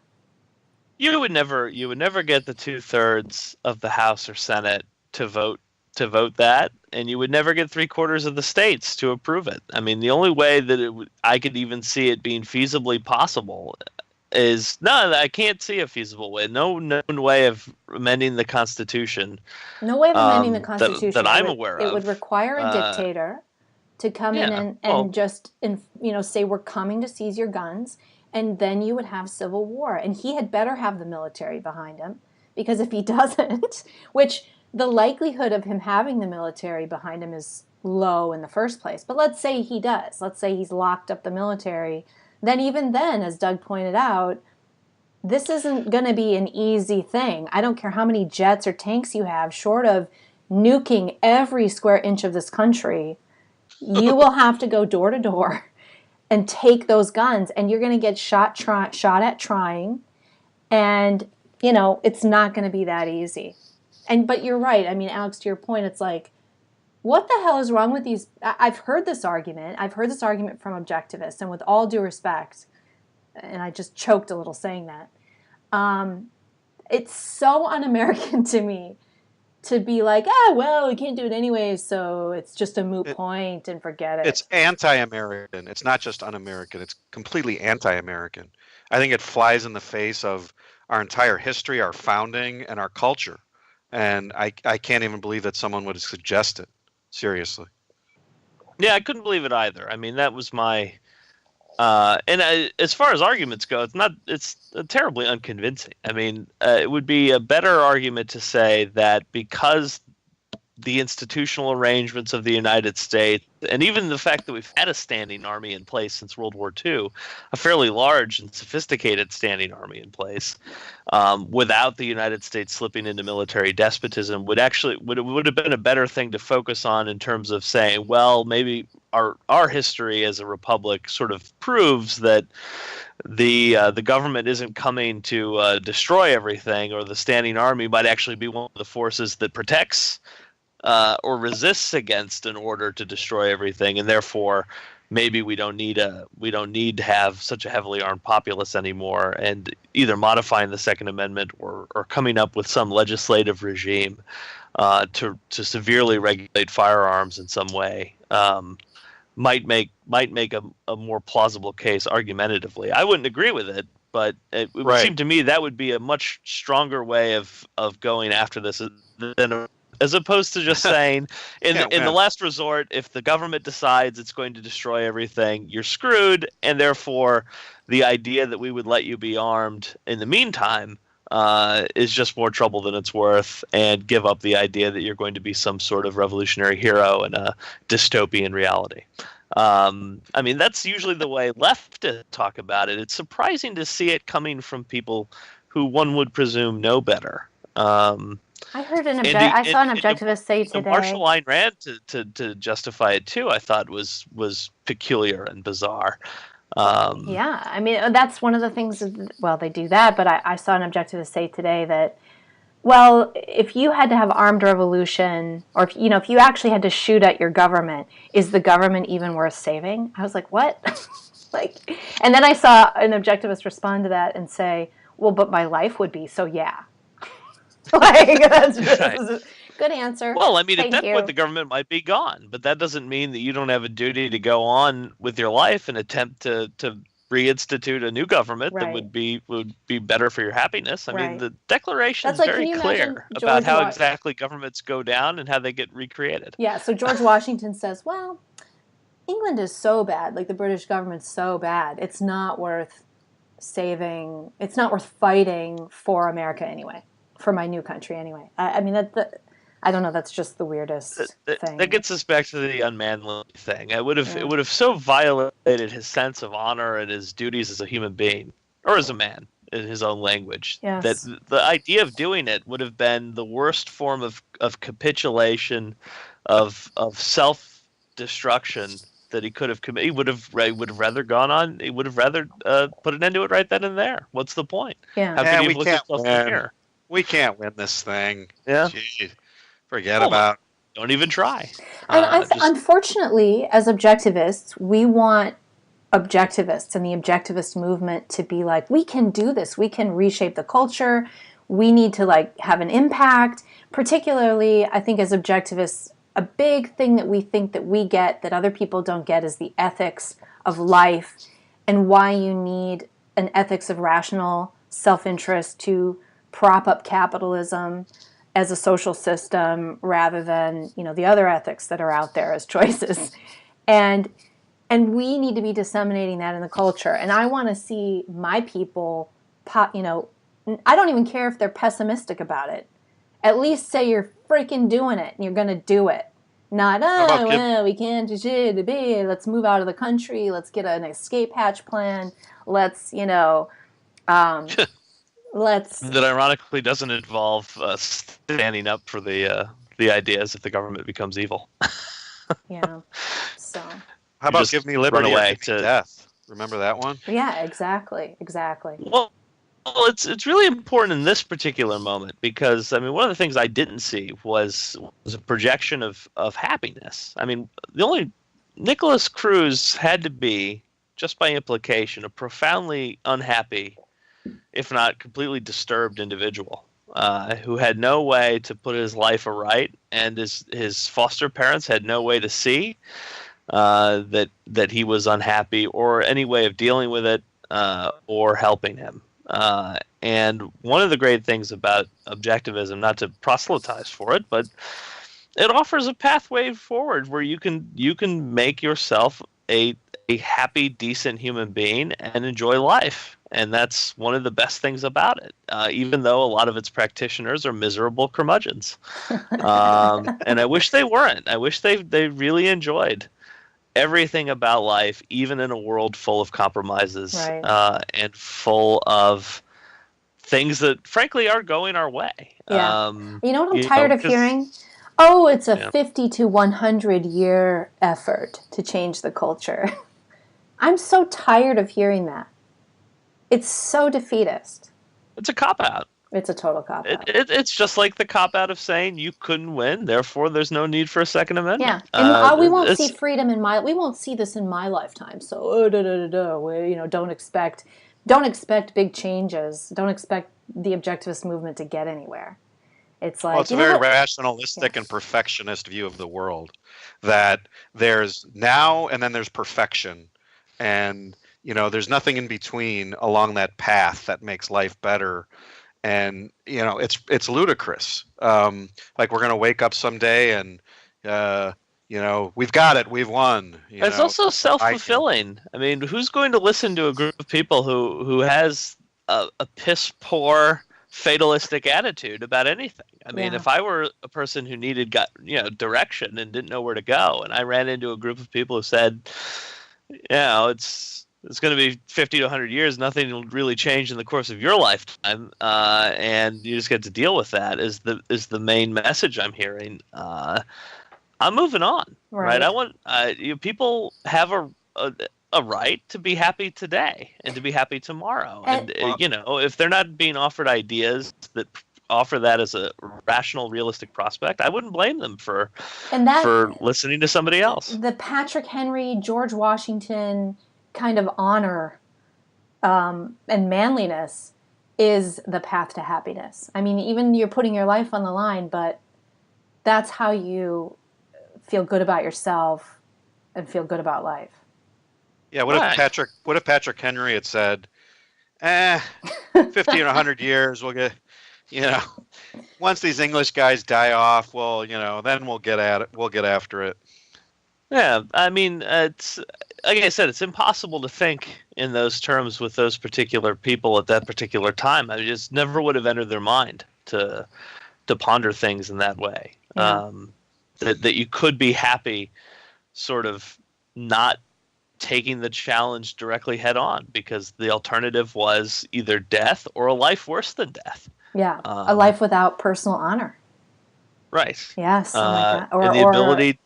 [SPEAKER 3] You would never get the 2/3 of the House or Senate to vote that, and you would never get 3/4 of the states to approve it. I mean, the only way that I could even see it being feasibly possible is I can't see a feasible way. No known way of amending the Constitution.
[SPEAKER 2] No way of amending the Constitution
[SPEAKER 3] that I'm aware of.
[SPEAKER 2] It would require a dictator to come in and just say, we're coming to seize your guns, and then you would have civil war. And he had better have the military behind him, because if he doesn't, which the likelihood of him having the military behind him is low in the first place. But let's say he does. Let's say he's locked up the military. Then even then, as Doug pointed out, this isn't going to be an easy thing. I don't care how many jets or tanks you have, short of nuking every square inch of this country, you will have to go door to door and take those guns, and you're going to get shot at trying, and it's not going to be that easy. But you're right. I mean, Alex, to your point, it's like, what the hell is wrong with these? I've heard this argument. From objectivists, and with all due respect, and I just choked a little saying that, it's so un-American to me to be like, we can't do it anyway, so it's just a moot point and forget it.
[SPEAKER 4] It's anti-American. It's not just un-American. It's completely anti-American. I think it flies in the face of our entire history, our founding, and our culture. And I can't even believe that someone would suggest it. Seriously.
[SPEAKER 3] Yeah, I couldn't believe it either. I mean, that was my... as far as arguments go, it's terribly unconvincing. I mean, it would be a better argument to say that because the institutional arrangements of the United States, and even the fact that we've had a standing army in place since World War II, a fairly large and sophisticated standing army in place, without the United States slipping into military despotism, would have been a better thing to focus on in terms of saying, well, maybe our history as a republic sort of proves that the government isn't coming to destroy everything, or the standing army might actually be one of the forces that protects or resists against an order to destroy everything, and therefore maybe we don't need to have such a heavily armed populace anymore, and either modifying the Second Amendment or coming up with some legislative regime to severely regulate firearms in some way might make a more plausible case argumentatively. I wouldn't agree with it, but it would seem to me that would be a much stronger way of going after this than as opposed to just saying, in the last resort, if the government decides it's going to destroy everything, you're screwed, and therefore the idea that we would let you be armed in the meantime is just more trouble than it's worth, and give up the idea that you're going to be some sort of revolutionary hero in a dystopian reality. I mean, that's usually the way leftists talk about it. It's surprising to see it coming from people who one would presume know better.
[SPEAKER 2] I heard I saw an objectivist say today.
[SPEAKER 3] Marshall Ayn Rand to justify it too, I thought was peculiar and bizarre.
[SPEAKER 2] Yeah, I mean, that's one of the things. Well, they do that, but I saw an objectivist say today that, well, if you had to have armed revolution, or if you actually had to shoot at your government, is the government even worth saving? I was like, what? And then I saw an objectivist respond to that and say, well, but my life would be, so yeah. That's just good answer.
[SPEAKER 3] Well, I mean, at that point, the government might be gone, but that doesn't mean that you don't have a duty to go on with your life and attempt to reinstitute a new government that would be better for your happiness. I mean, the Declaration is very clear about how exactly governments go down and how they get recreated.
[SPEAKER 2] Yeah, so George Washington says, well, England is so bad, like the British government's so bad, it's not worth saving, it's not worth fighting for America anyway. For my new country, anyway. I mean, I don't know. That's just the weirdest thing.
[SPEAKER 3] That gets us back to the unmanly thing. It would have so violated his sense of honor and his duties as a human being, or as a man, in his own language.
[SPEAKER 2] Yes.
[SPEAKER 3] That the idea of doing it would have been the worst form of capitulation, of self-destruction that he could have committed. He would have rather gone on. He would have rather put an end to it right then and there. What's the point?
[SPEAKER 2] Yeah.
[SPEAKER 3] How can you look yourself in the mirror?
[SPEAKER 4] We can't win this thing.
[SPEAKER 3] Yeah.
[SPEAKER 4] Gee, forget about it.
[SPEAKER 3] Don't even try.
[SPEAKER 2] And unfortunately, as objectivists, we want objectivists and the objtivist movement to be like, we can do this. We can reshape the culture. We need to have an impact. Particularly, I think as objectivists, a big thing that we think that we get that other people don't get is the ethics of life, and why you need an ethics of rational self-interest to prop up capitalism as a social system rather than, the other ethics that are out there as choices. And we need to be disseminating that in the culture. And I want to see my people, I don't even care if they're pessimistic about it. At least say you're freaking doing it and you're going to do it. Not, we can't do shit, let's move out of the country, let's get an escape hatch plan, let's,
[SPEAKER 3] that ironically doesn't involve standing up for the ideas if the government becomes evil.
[SPEAKER 2] Yeah. So.
[SPEAKER 4] How about give me liberty
[SPEAKER 3] away
[SPEAKER 4] to death? Remember that one?
[SPEAKER 2] Yeah, exactly.
[SPEAKER 3] Well, it's really important in this particular moment because, I mean, one of the things I didn't see was a projection of happiness. I mean, Nicholas Cruz had to be, just by implication, a profoundly unhappy, if not completely disturbed individual who had no way to put his life aright, and his foster parents had no way to see that he was unhappy or any way of dealing with it or helping him. And one of the great things about objectivism, not to proselytize for it, but it offers a pathway forward where you can make yourself a happy, decent human being and enjoy life. And that's one of the best things about it, even though a lot of its practitioners are miserable curmudgeons. And I wish they weren't. I wish they really enjoyed everything about life, even in a world full of compromises,
[SPEAKER 2] right.
[SPEAKER 3] and full of things that, frankly, are going our way.
[SPEAKER 2] Yeah. You know what I'm tired of hearing? Oh, it's a 50 to 100 year effort to change the culture. I'm so tired of hearing that. It's so defeatist.
[SPEAKER 3] It's a cop-out.
[SPEAKER 2] It's a total cop-out.
[SPEAKER 3] It's just like the cop-out of saying you couldn't win, therefore there's no need for a Second Amendment.
[SPEAKER 2] Yeah, and we won't see freedom we won't see this in my lifetime. So, don't expect big changes. Don't expect the objectivist movement to get anywhere. It's like,
[SPEAKER 4] well, it's a very rationalistic and perfectionist view of the world, that there's now and then there's perfection, and there's nothing in between along that path that makes life better. And it's ludicrous. Like we're going to wake up someday and we've got it, we've won.
[SPEAKER 3] It's also self-fulfilling. I mean, who's going to listen to a group of people who has a piss poor fatalistic attitude about anything? I mean, if I were a person who needed direction and didn't know where to go, and I ran into a group of people who said, it's going to be 50 to 100 years. Nothing will really change in the course of your lifetime, and you just get to deal with that. Is the main message I'm hearing. I'm moving on, right? I want people have a right to be happy today and to be happy tomorrow. And if they're not being offered ideas that offer that as a rational, realistic prospect, I wouldn't blame them for listening to somebody else.
[SPEAKER 2] The Patrick Henry, George Washington kind of honor and manliness is the path to happiness. I mean, even you're putting your life on the line, but that's how you feel good about yourself and feel good about life.
[SPEAKER 4] Yeah, what if Patrick Henry had said, 50 and 100 years, we'll get, once these English guys die off, well, then we'll get at it. We'll get after it.
[SPEAKER 3] Yeah, I mean, it's like I said, it's impossible to think in those terms with those particular people at that particular time. I just never would have entered their mind to ponder things in that way.
[SPEAKER 2] Yeah.
[SPEAKER 3] That you could be happy, sort of not taking the challenge directly head on, because the alternative was either death or a life worse than death.
[SPEAKER 2] Yeah, a life without personal honor.
[SPEAKER 3] Right.
[SPEAKER 2] Yes. Like that.
[SPEAKER 3] And the ability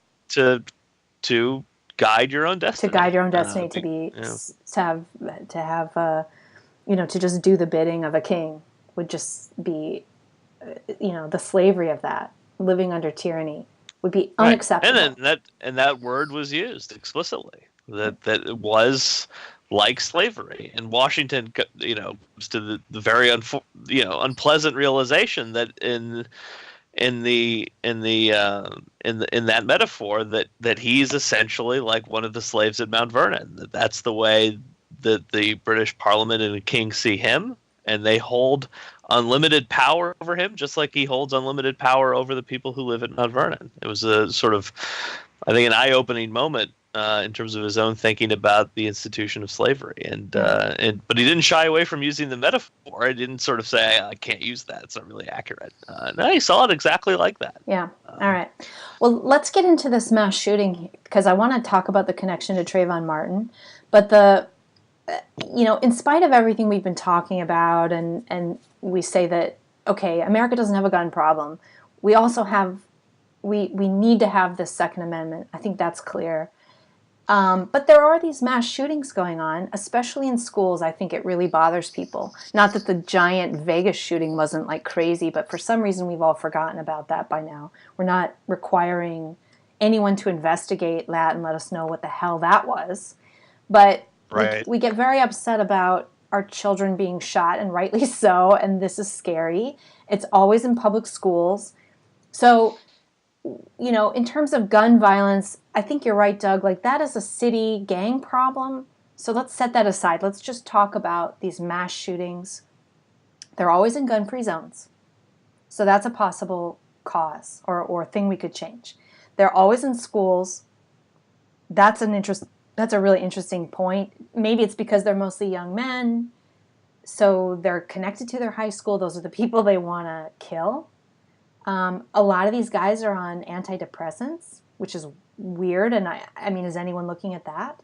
[SPEAKER 3] to guide your own destiny.
[SPEAKER 2] To guide your own destiny, to just do the bidding of a king would just be, the slavery of that, living under tyranny would be unacceptable.
[SPEAKER 3] And that word was used explicitly. That it was like slavery. And Washington, comes to the very unpleasant realization that in that metaphor that he's essentially like one of the slaves at Mount Vernon. That's the way that the British Parliament and the king see him, and they hold unlimited power over him, just like he holds unlimited power over the people who live at Mount Vernon. It was a sort of, I think, an eye-opening moment in terms of his own thinking about the institution of slavery, but he didn't shy away from using the metaphor. He didn't sort of say, I can't use that, it's not really accurate. No, he saw it exactly like that.
[SPEAKER 2] Yeah. All right. Well, let's get into this mass shooting, because I want to talk about the connection to Trayvon Martin. But in spite of everything we've been talking about, and we say that, okay, America doesn't have a gun problem, we also have, we need to have this Second Amendment. I think that's clear. But there are these mass shootings going on, especially in schools. I think it really bothers people. Not that the giant Vegas shooting wasn't like crazy, but for some reason we've all forgotten about that by now. We're not requiring anyone to investigate that and let us know what the hell that was. But we get very upset about our children being shot, and rightly so, and this is scary. It's always in public schools. So, in terms of gun violence, I think you're right, Doug. Like, that is a city gang problem. So let's set that aside. Let's just talk about these mass shootings. They're always in gun-free zones. So that's a possible cause or thing we could change. They're always in schools. That's an That's a really interesting point. Maybe it's because they're mostly young men, so they're connected to their high school. Those are the people they want to kill. A lot of these guys are on antidepressants, which is weird. And I mean, is anyone looking at that?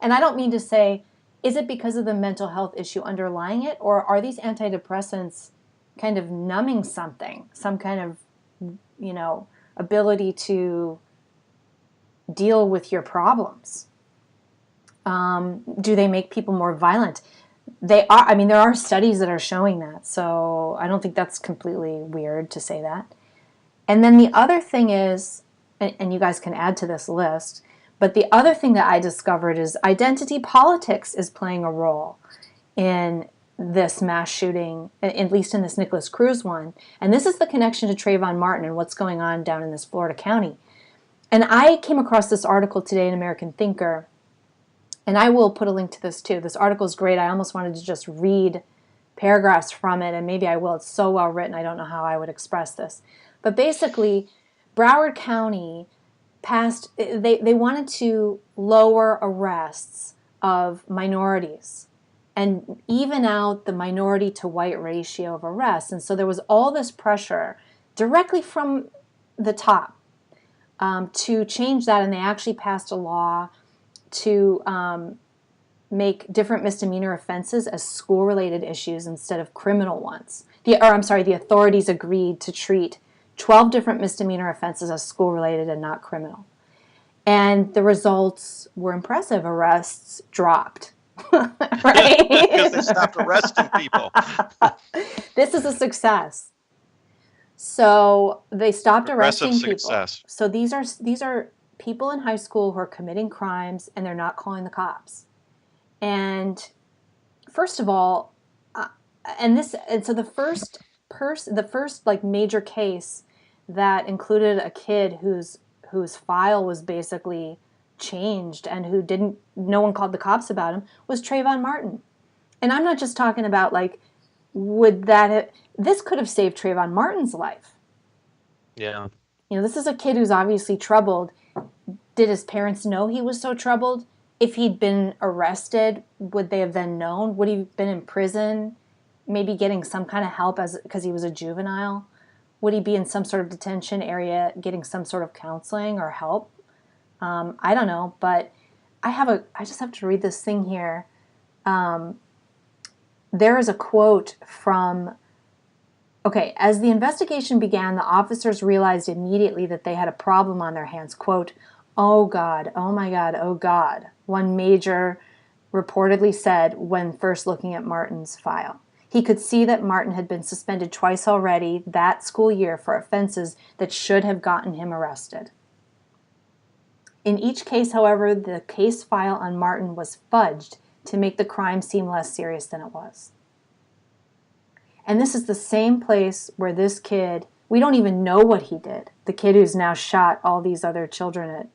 [SPEAKER 2] And I don't mean to say, is it because of the mental health issue underlying it, or are these antidepressants kind of numbing something, some kind of, ability to deal with your problems? Do they make people more violent? They are. I mean, there are studies that are showing that, so I don't think that's completely weird to say that. And then the other thing is, and you guys can add to this list, but the other thing that I discovered is identity politics is playing a role in this mass shooting, at least in this Nicholas Cruz one. And this is the connection to Trayvon Martin and what's going on down in this Florida county. And I came across this article today in American Thinker, and I will put a link to this too. This article is great. I almost wanted to just read paragraphs from it, and maybe I will. It's so well written, I don't know how I would express this. But basically, Broward County passed, they wanted to lower arrests of minorities and even out the minority to white ratio of arrests. And so there was all this pressure directly from the top to change that, and they actually passed a law to make different misdemeanor offenses as school-related issues instead of criminal ones. The authorities agreed to treat 12 different misdemeanor offenses as school-related and not criminal. And the results were impressive. Arrests dropped. Right?
[SPEAKER 4] Because they stopped arresting people.
[SPEAKER 2] This is a success. So they stopped arresting people.
[SPEAKER 4] Success.
[SPEAKER 2] So these are people in high school who are committing crimes, and they're not calling the cops. And first of all, so the first like major case that included a kid whose file was basically changed and no one called the cops about him was Trayvon Martin. And I'm not just talking about like, this could have saved Trayvon Martin's life.
[SPEAKER 3] Yeah.
[SPEAKER 2] This is a kid who's obviously troubled. Did his parents know he was so troubled? If he'd been arrested, would they have then known? Would he have been in prison, maybe getting some kind of help because he was a juvenile? Would he be in some sort of detention area getting some sort of counseling or help? I don't know, but I just have to read this thing here. There is a quote from, as the investigation began, the officers realized immediately that they had a problem on their hands. Quote, "Oh God, oh my God, oh God," one major reportedly said when first looking at Martin's file. He could see that Martin had been suspended twice already that school year for offenses that should have gotten him arrested. In each case, however, the case file on Martin was fudged to make the crime seem less serious than it was. And this is the same place where this kid, we don't even know what he did. The kid who's now shot all these other children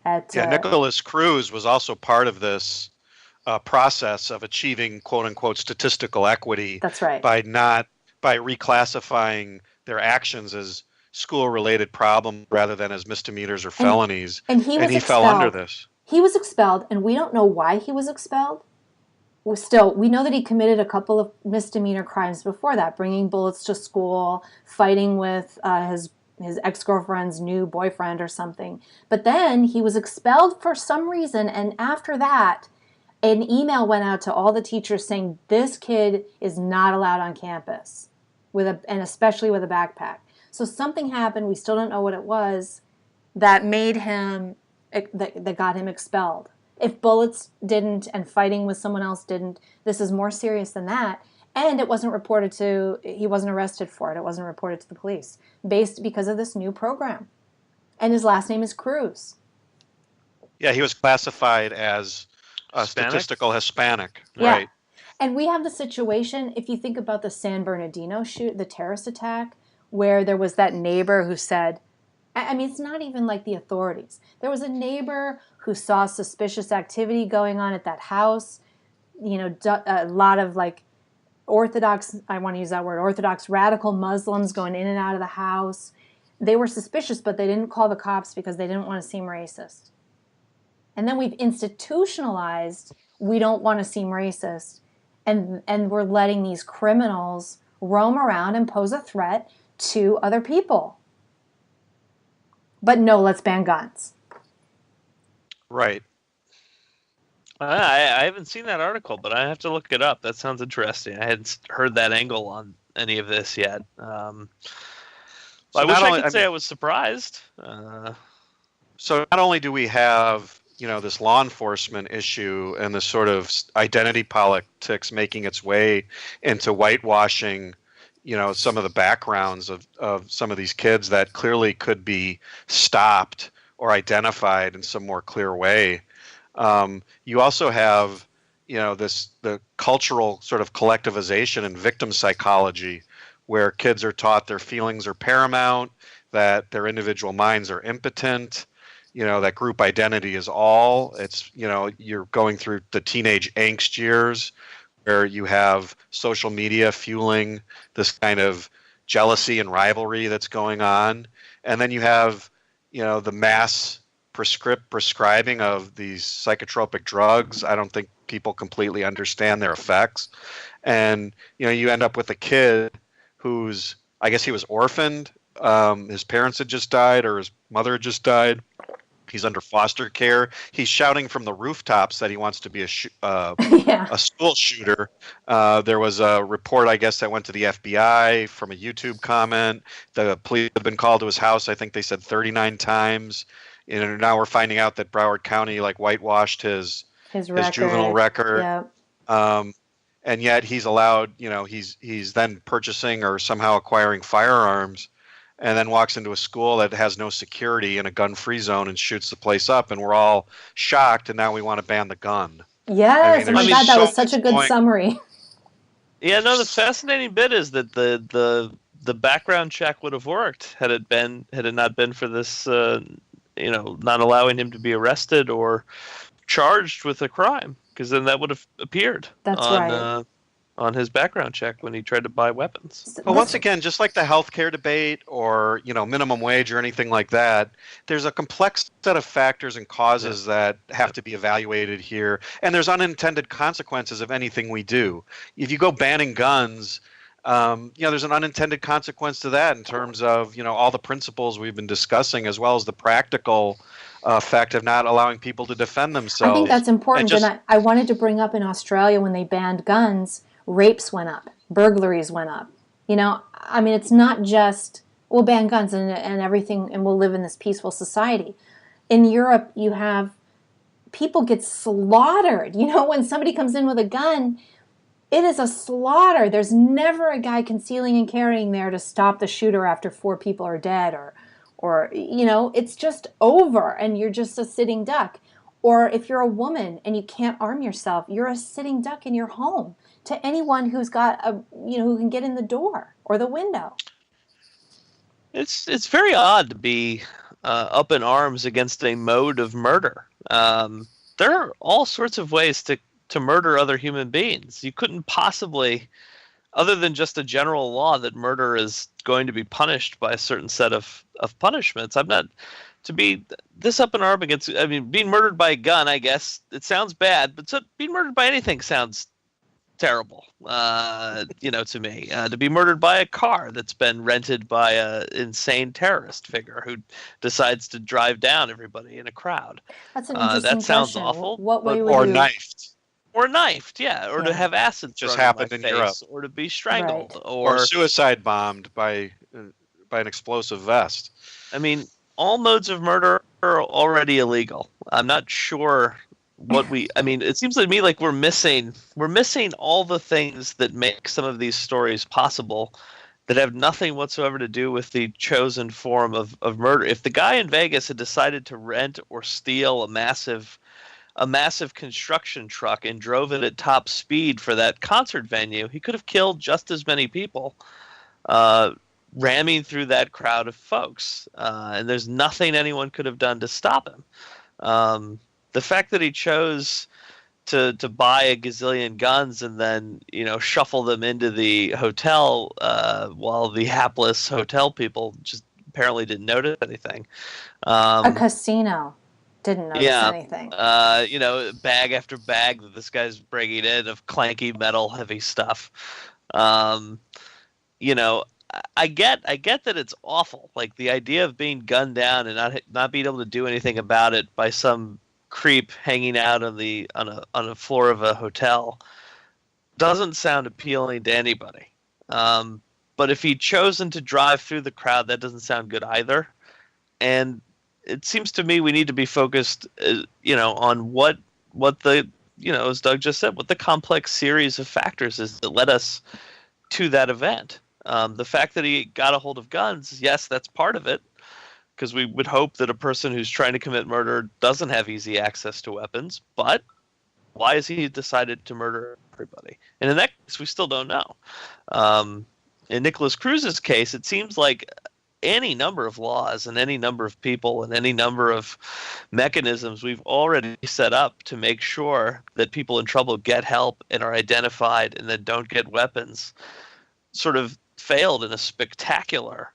[SPEAKER 2] at
[SPEAKER 4] Nicholas Cruz was also part of this process of achieving quote unquote statistical equity.
[SPEAKER 2] That's right.
[SPEAKER 4] By reclassifying their actions as school-related problems rather than as misdemeanors or felonies.
[SPEAKER 2] And he
[SPEAKER 4] fell under this.
[SPEAKER 2] He was expelled, and we don't know why he was expelled. We know that he committed a couple of misdemeanor crimes before that, bringing bullets to school, fighting with his ex-girlfriend's new boyfriend or something. But then he was expelled for some reason, and after that, an email went out to all the teachers saying this kid is not allowed on campus, and especially with a backpack. So something happened, we still don't know what it was, that made him, that got him expelled. If bullets didn't and fighting with someone else didn't, this is more serious than that. And it wasn't reported he wasn't arrested for it. It wasn't reported to the police because of this new program. And his last name is Cruz.
[SPEAKER 4] Yeah, he was classified as a statistical Hispanic. Yeah. Right.
[SPEAKER 2] And we have the situation, if you think about the San Bernardino the terrorist attack, where there was that neighbor who said, I mean, it's not even like the authorities. There was a neighbor who saw suspicious activity going on at that house. A lot of like Orthodox radical Muslims going in and out of the house. They were suspicious, but they didn't call the cops because they didn't want to seem racist. And then we've institutionalized, we don't want to seem racist. And we're letting these criminals roam around and pose a threat to other people. But no, let's ban guns.
[SPEAKER 4] Right.
[SPEAKER 3] I haven't seen that article, but I have to look it up. That sounds interesting. I hadn't heard that angle on any of this yet. I wish I could say I was surprised.
[SPEAKER 4] So not only do we have, this law enforcement issue and this sort of identity politics making its way into whitewashing, some of the backgrounds of some of these kids that clearly could be stopped or identified in some more clear way. You also have, the cultural sort of collectivization and victim psychology, where kids are taught their feelings are paramount, that their individual minds are impotent, that group identity is all. It's, you're going through the teenage angst years where you have social media fueling this kind of jealousy and rivalry that's going on. And then you have, the mass prescribing of these psychotropic drugs. I don't think people completely understand their effects. And, you end up with a kid who's, I guess he was orphaned. His parents had just died or his mother had just died. He's under foster care. He's shouting from the rooftops that he wants to be a school shooter. There was a report, I guess, that went to the FBI from a YouTube comment. The police have been called to his house. I think they said 39 times. And now we're finding out that Broward County whitewashed his juvenile record.
[SPEAKER 2] Yep.
[SPEAKER 4] And yet he's allowed, he's then purchasing or somehow acquiring firearms, and then walks into a school that has no security in a gun-free zone and shoots the place up, and we're all shocked, and now we want to ban the gun.
[SPEAKER 2] Yes, that was such a good summary.
[SPEAKER 3] Yeah, no, the fascinating bit is that the background check would have worked had it not been for this, not allowing him to be arrested or charged with a crime, because then that would have appeared.
[SPEAKER 2] That's right.
[SPEAKER 3] On his background check when he tried to buy weapons.
[SPEAKER 4] But once again, just like the healthcare debate or, minimum wage or anything like that, there's a complex set of factors and causes that have to be evaluated here. And there's unintended consequences of anything we do. If you go banning guns, there's an unintended consequence to that in terms of, all the principles we've been discussing, as well as the practical effect of not allowing people to defend themselves.
[SPEAKER 2] I think that's important. And I wanted to bring up in Australia, when they banned guns, rapes went up, burglaries went up. It's not just we'll ban guns and everything and we'll live in this peaceful society. In Europe, you have people get slaughtered. When somebody comes in with a gun, it is a slaughter. There's never a guy concealing and carrying there to stop the shooter after 4 people are dead or it's just over and you're just a sitting duck. Or if you're a woman and you can't arm yourself, you're a sitting duck in your home to anyone who's got who can get in the door or the window.
[SPEAKER 3] It's very odd to be up in arms against a mode of murder. There are all sorts of ways to murder other human beings. You couldn't possibly, other than just a general law that murder is going to be punished by a certain set of punishments. I'm not to be this up in arms against. Being murdered by a gun, I guess it sounds bad, but being murdered by anything sounds terrible, to me. To be murdered by a car that's been rented by a insane terrorist figure who decides to drive down everybody in a crowd.
[SPEAKER 2] That's an interesting
[SPEAKER 3] that sounds
[SPEAKER 2] question.
[SPEAKER 3] awful.
[SPEAKER 2] What way would
[SPEAKER 4] or
[SPEAKER 2] you...
[SPEAKER 4] knifed.
[SPEAKER 3] Or knifed, yeah. Or to have acid
[SPEAKER 4] just
[SPEAKER 3] thrown
[SPEAKER 4] happened
[SPEAKER 3] in my
[SPEAKER 4] in
[SPEAKER 3] face,
[SPEAKER 4] Europe.
[SPEAKER 3] or to be strangled,
[SPEAKER 2] Right.
[SPEAKER 4] Or suicide bombed by an explosive vest.
[SPEAKER 3] All modes of murder are already illegal. I'm not sure it seems to me like we're missing all the things that make some of these stories possible that have nothing whatsoever to do with the chosen form of murder. If the guy in Vegas had decided to rent or steal a massive construction truck and drove it at top speed for that concert venue, he could have killed just as many people, ramming through that crowd of folks. And there's nothing anyone could have done to stop him. The fact that he chose to buy a gazillion guns and then, shuffle them into the hotel while the hapless hotel people just apparently didn't notice anything.
[SPEAKER 2] A casino. Didn't notice anything.
[SPEAKER 3] Bag after bag that this guy's bringing in of clanky metal heavy stuff. I get that it's awful. Like the idea of being gunned down and not being able to do anything about it by some creep hanging out on a floor of a hotel doesn't sound appealing to anybody. But if he'd chosen to drive through the crowd, that doesn't sound good either. And it seems to me we need to be focused, on what the, as Doug just said, what the complex series of factors is that led us to that event. The fact that he got a hold of guns, yes, that's part of it, because we would hope that a person who's trying to commit murder doesn't have easy access to weapons. But why has he decided to murder everybody? And in that case, we still don't know. In Nicholas Cruz's case, it seems like any number of laws and any number of people and any number of mechanisms we've already set up to make sure that people in trouble get help and are identified and then don't get weapons sort of failed in a spectacular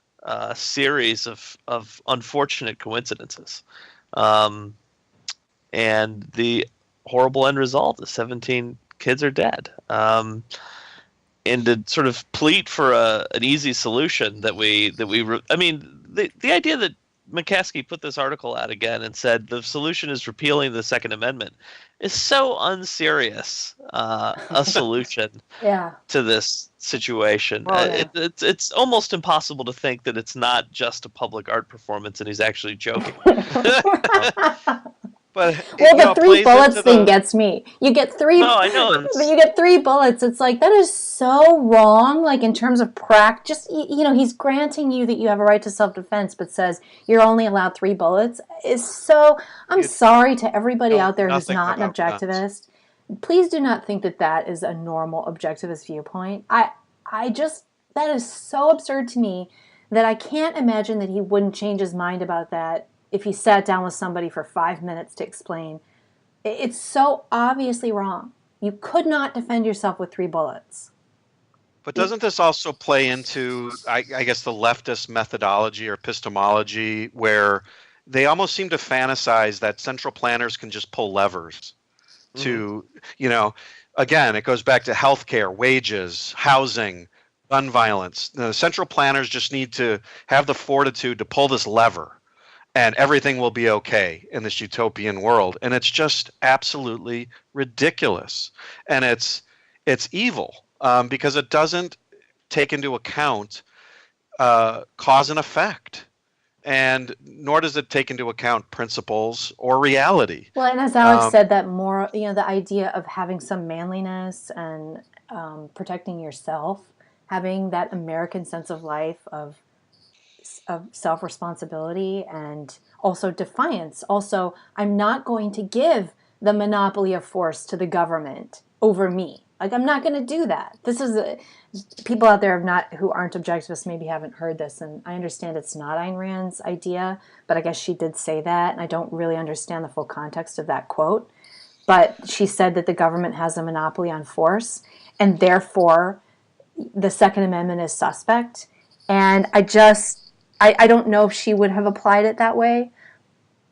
[SPEAKER 3] series of unfortunate coincidences. And the horrible end result is 17 kids are dead. And to sort of plead for an easy solution the idea that McCaskey put this article out again and said the solution is repealing the Second Amendment is so unserious a solution to this situation. It's almost impossible to think that it's not just a public art performance and he's actually joking.
[SPEAKER 2] But the 3 bullets thing gets me. You get 3.
[SPEAKER 3] No, I know.
[SPEAKER 2] You get 3 bullets. It's like that is so wrong. Like in terms of practice, he's granting you that you have a right to self-defense, but says you're only allowed 3 bullets. Is so. I'm sorry to everybody out there who's not an objectivist. Please do not think that is a normal objectivist viewpoint. I just that is so absurd to me that I can't imagine that he wouldn't change his mind about that if he sat down with somebody for 5 minutes to explain. It's so obviously wrong. You could not defend yourself with 3 bullets.
[SPEAKER 4] But doesn't this also play into, I guess, the leftist methodology or epistemology where they almost seem to fantasize that central planners can just pull levers to, again, it goes back to healthcare, wages, housing, gun violence. The central planners just need to have the fortitude to pull this lever. And everything will be okay in this utopian world. And it's just absolutely ridiculous. And it's evil because it doesn't take into account cause and effect. And nor does it take into account principles or reality.
[SPEAKER 2] Well, and as Alex said, that more, the idea of having some manliness and protecting yourself, having that American sense of life of self-responsibility and also defiance. Also, I'm not going to give the monopoly of force to the government over me. Like, I'm not going to do that. This is people out there who aren't objectivists maybe haven't heard this, and I understand it's not Ayn Rand's idea, but I guess she did say that, and I don't really understand the full context of that quote. But she said that the government has a monopoly on force, and therefore the Second Amendment is suspect. And I don't know if she would have applied it that way.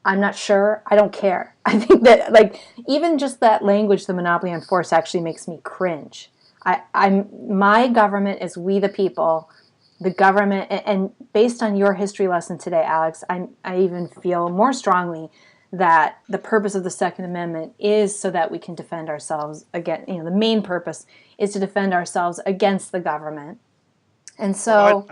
[SPEAKER 2] I'm not sure. I don't care. I think that, even just that language, the monopoly on force, actually makes me cringe. My government is we the people. The government, and based on your history lesson today, Alex, I even feel more strongly that the purpose of the Second Amendment is so that we can defend ourselves against. The main purpose is to defend ourselves against the government, and so.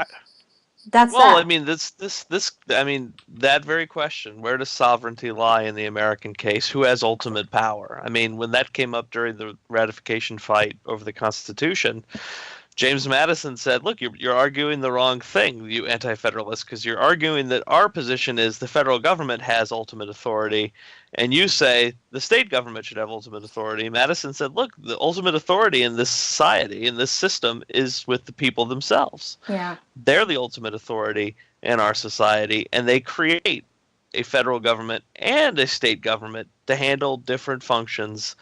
[SPEAKER 2] That's
[SPEAKER 3] well,
[SPEAKER 2] that.
[SPEAKER 3] That very question, where does sovereignty lie in the American case? Who has ultimate power? When that came up during the ratification fight over the Constitution, James Madison said, look, you're arguing the wrong thing, you anti-federalists, because you're arguing that our position is the federal government has ultimate authority, and you say the state government should have ultimate authority. Madison said, look, the ultimate authority in this society, in this system, is with the people themselves.
[SPEAKER 2] Yeah.
[SPEAKER 3] They're the ultimate authority in our society, and they create a federal government and a state government to handle different functions,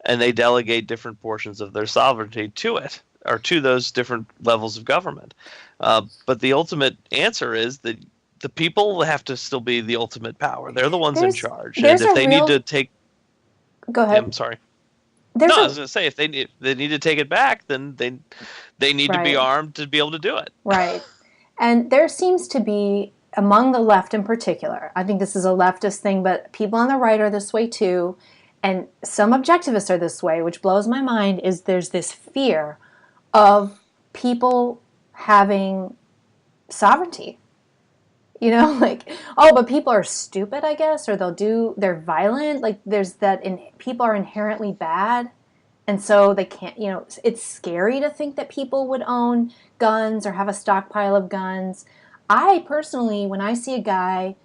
[SPEAKER 3] and they delegate different portions of their sovereignty to it, or to those different levels of government. But the ultimate answer is that the people have to still be the ultimate power. They're the ones in charge. And
[SPEAKER 2] there's
[SPEAKER 3] if
[SPEAKER 2] a
[SPEAKER 3] they
[SPEAKER 2] real...
[SPEAKER 3] need to take...
[SPEAKER 2] Go ahead.
[SPEAKER 3] I'm sorry.
[SPEAKER 2] There's
[SPEAKER 3] I was going to say, if they need to take it back, then they need to be armed to be able to do it.
[SPEAKER 2] Right. And there seems to be, among the left in particular, I think this is a leftist thing, but people on the right are this way too, and some objectivists are this way, which blows my mind, is there's this fear of people having sovereignty. You know, like, oh, but people are stupid, I guess, or they're violent. Like, there's that, people are inherently bad, and so they can't, it's scary to think that people would own guns or have a stockpile of guns. I personally, when I see a guy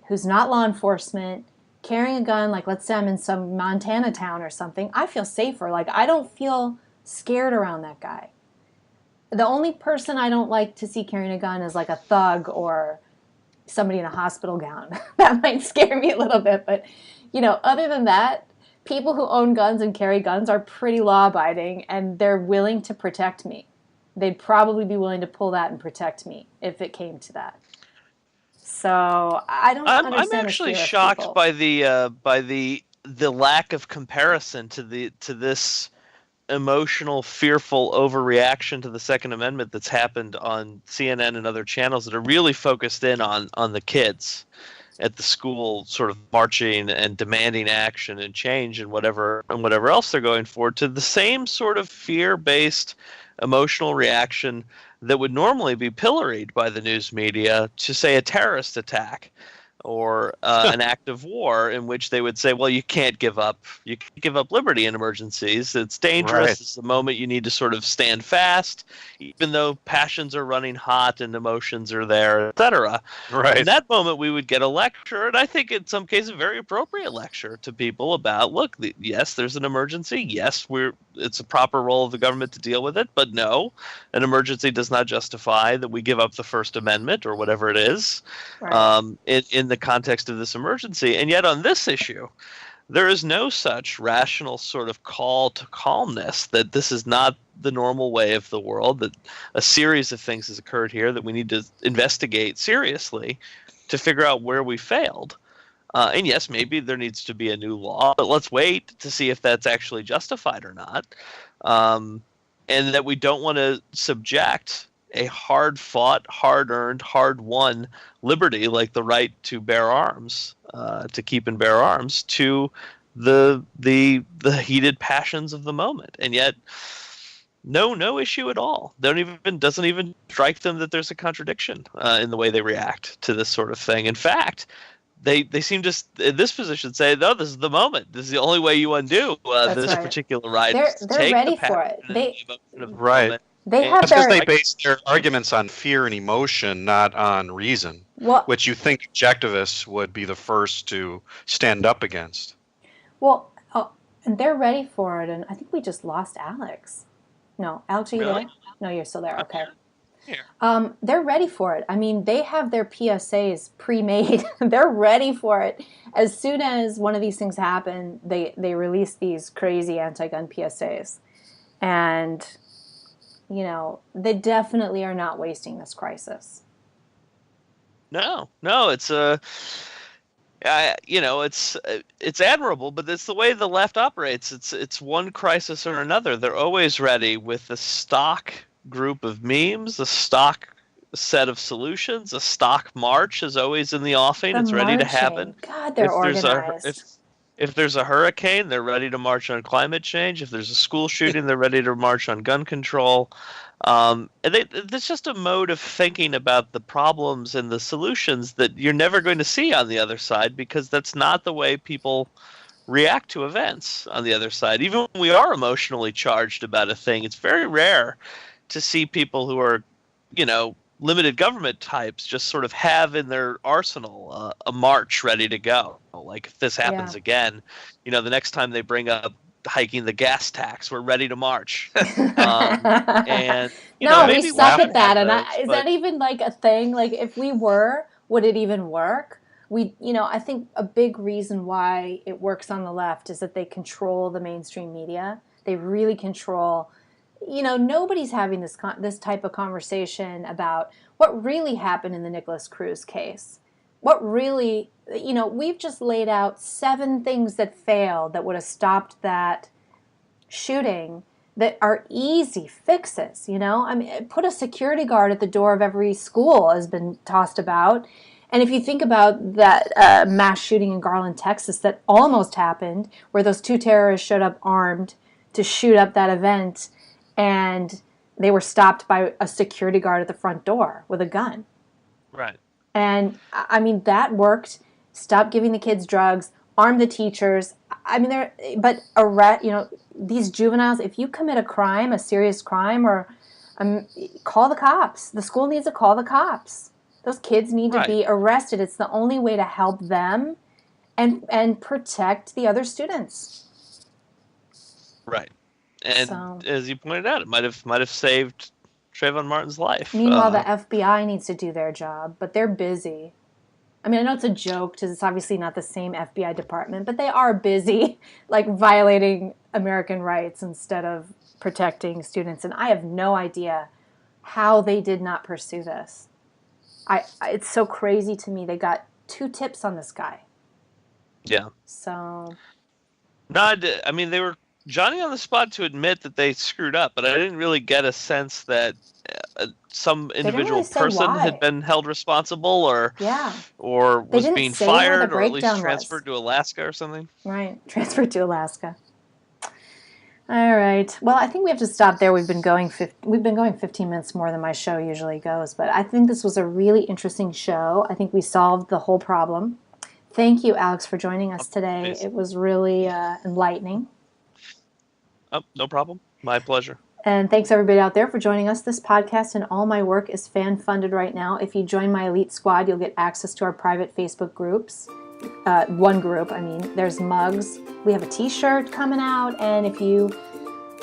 [SPEAKER 2] who's not law enforcement carrying a gun, like let's say I'm in some Montana town or something, I feel safer. Like, I don't feel scared around that guy. The only person I don't like to see carrying a gun is like a thug or somebody in a hospital gown. That might scare me a little bit, but other than that, people who own guns and carry guns are pretty law-abiding, and they're willing to protect me. They'd probably be willing to pull that and protect me if it came to that. So I don't understand.
[SPEAKER 3] I'm actually shocked by the lack of comparison to this emotional, fearful overreaction to the Second Amendment that's happened on CNN and other channels that are really focused in on the kids at the school, sort of marching and demanding action and change and whatever else they're going for, to the same sort of fear-based emotional reaction that would normally be pilloried by the news media to, say, a terrorist attack or an act of war, in which they would say, well, you can't give up liberty in emergencies. It's dangerous. Right. It's the moment you need to sort of stand fast, even though passions are running hot and emotions are there, etc. Right. In that moment, we would get a lecture, and I think in some cases a very appropriate lecture to people about, look, yes, there's an emergency. Yes, it's a proper role of the government to deal with it, but no, an emergency does not justify that we give up the First Amendment or whatever it is. Right. In the context of this emergency. And yet on this issue, there is no such rational sort of call to calmness, that this is not the normal way of the world, that a series of things has occurred here that we need to investigate seriously to figure out where we failed. And yes, maybe there needs to be a new law, but let's wait to see if that's actually justified or not. And that we don't want to subject a hard-fought, hard-earned, hard-won liberty like the right to bear arms, to keep and bear arms, to the heated passions of the moment. And yet, no issue at all. Doesn't even strike them that there's a contradiction in the way they react to this sort of thing. In fact, they seem to, in this position, say, no, this is the moment. This is the only way you undo this particular right.
[SPEAKER 2] They're ready for it.
[SPEAKER 4] Right. That's because they base their arguments on fear and emotion, not on reason, which you think objectivists would be the first to stand up against.
[SPEAKER 2] Well, and they're ready for it, and I think we just lost Alex. No, Alex, are you there? No, you're still there. Okay. They're ready for it. I mean, they have their PSAs pre-made. They're ready for it. As soon as one of these things happen, they release these crazy anti-gun PSAs, and they definitely are not wasting this crisis.
[SPEAKER 3] No, it's it's admirable, but it's the way the left operates. It's one crisis or another. They're always ready with a stock group of memes, a stock set of solutions, a stock march is always in the offing. It's ready to happen.
[SPEAKER 2] God, they're organized.
[SPEAKER 3] If there's a hurricane, they're ready to march on climate change. If there's a school shooting, they're ready to march on gun control. And it's just a mode of thinking about the problems and the solutions that you're never going to see on the other side, because that's not the way people react to events on the other side. Even when we are emotionally charged about a thing, it's very rare to see people who are, limited government types just sort of have in their arsenal a march ready to go. Like, if this happens again, the next time they bring up hiking the gas tax, we're ready to march. And
[SPEAKER 2] we suck at that. And is that even like a thing? Like, if we were, would it even work? I think a big reason why it works on the left is that they control the mainstream media. They really control nobody's having this type of conversation about what really happened in the Nicholas Cruz case. What really, we've just laid out 7 things that failed that would have stopped that shooting that are easy fixes, I mean, put a security guard at the door of every school has been tossed about. And if you think about that mass shooting in Garland, Texas that almost happened, where those 2 terrorists showed up armed to shoot up that event, and they were stopped by a security guard at the front door with a gun.
[SPEAKER 3] Right.
[SPEAKER 2] And, I mean, that worked. Stop giving the kids drugs, arm the teachers. I mean, these juveniles, if you commit a crime, a serious crime, or call the cops. The school needs to call the cops. Those kids need to be arrested. It's the only way to help them and protect the other students.
[SPEAKER 3] Right. And as you pointed out, it might have saved Trayvon Martin's life.
[SPEAKER 2] Meanwhile, the FBI needs to do their job, but they're busy. I mean, I know it's a joke because it's obviously not the same FBI department, but they are busy, violating American rights instead of protecting students. And I have no idea how they did not pursue this. It's so crazy to me. They got 2 tips on this guy.
[SPEAKER 3] Yeah.
[SPEAKER 2] So.
[SPEAKER 3] No, I mean, they were Johnny on the spot to admit that they screwed up, but I didn't really get a sense that some individual person had been held responsible or was being fired or at least transferred to Alaska or something.
[SPEAKER 2] Right, transferred to Alaska. All right. Well, I think we have to stop there. We've been going 15 minutes more than my show usually goes, but I think this was a really interesting show. I think we solved the whole problem. Thank you, Alex, for joining us today. It was really enlightening.
[SPEAKER 3] Oh, no problem. My pleasure.
[SPEAKER 2] And thanks everybody out there for joining us. This podcast and all my work is fan-funded right now. If you join my elite squad, you'll get access to our private Facebook groups. One group, there's mugs. We have a t-shirt coming out. And if you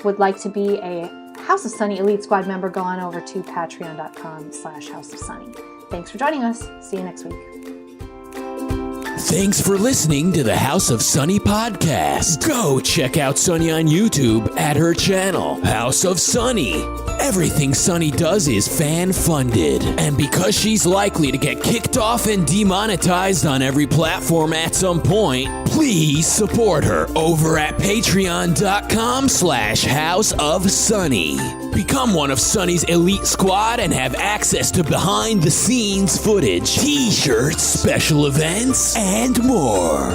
[SPEAKER 2] would like to be a House of Sunny Elite Squad member, go on over to patreon.com/House of Sunny. Thanks for joining us. See you next week.
[SPEAKER 1] Thanks for listening to the House of Sunny podcast. Go check out Sunny on YouTube at her channel, House of Sunny. Everything Sunny does is fan-funded. And because she's likely to get kicked off and demonetized on every platform at some point, please support her over at patreon.com/House of Sunny. Become one of Sunny's elite squad and have access to behind-the-scenes footage, t-shirts, special events, and more.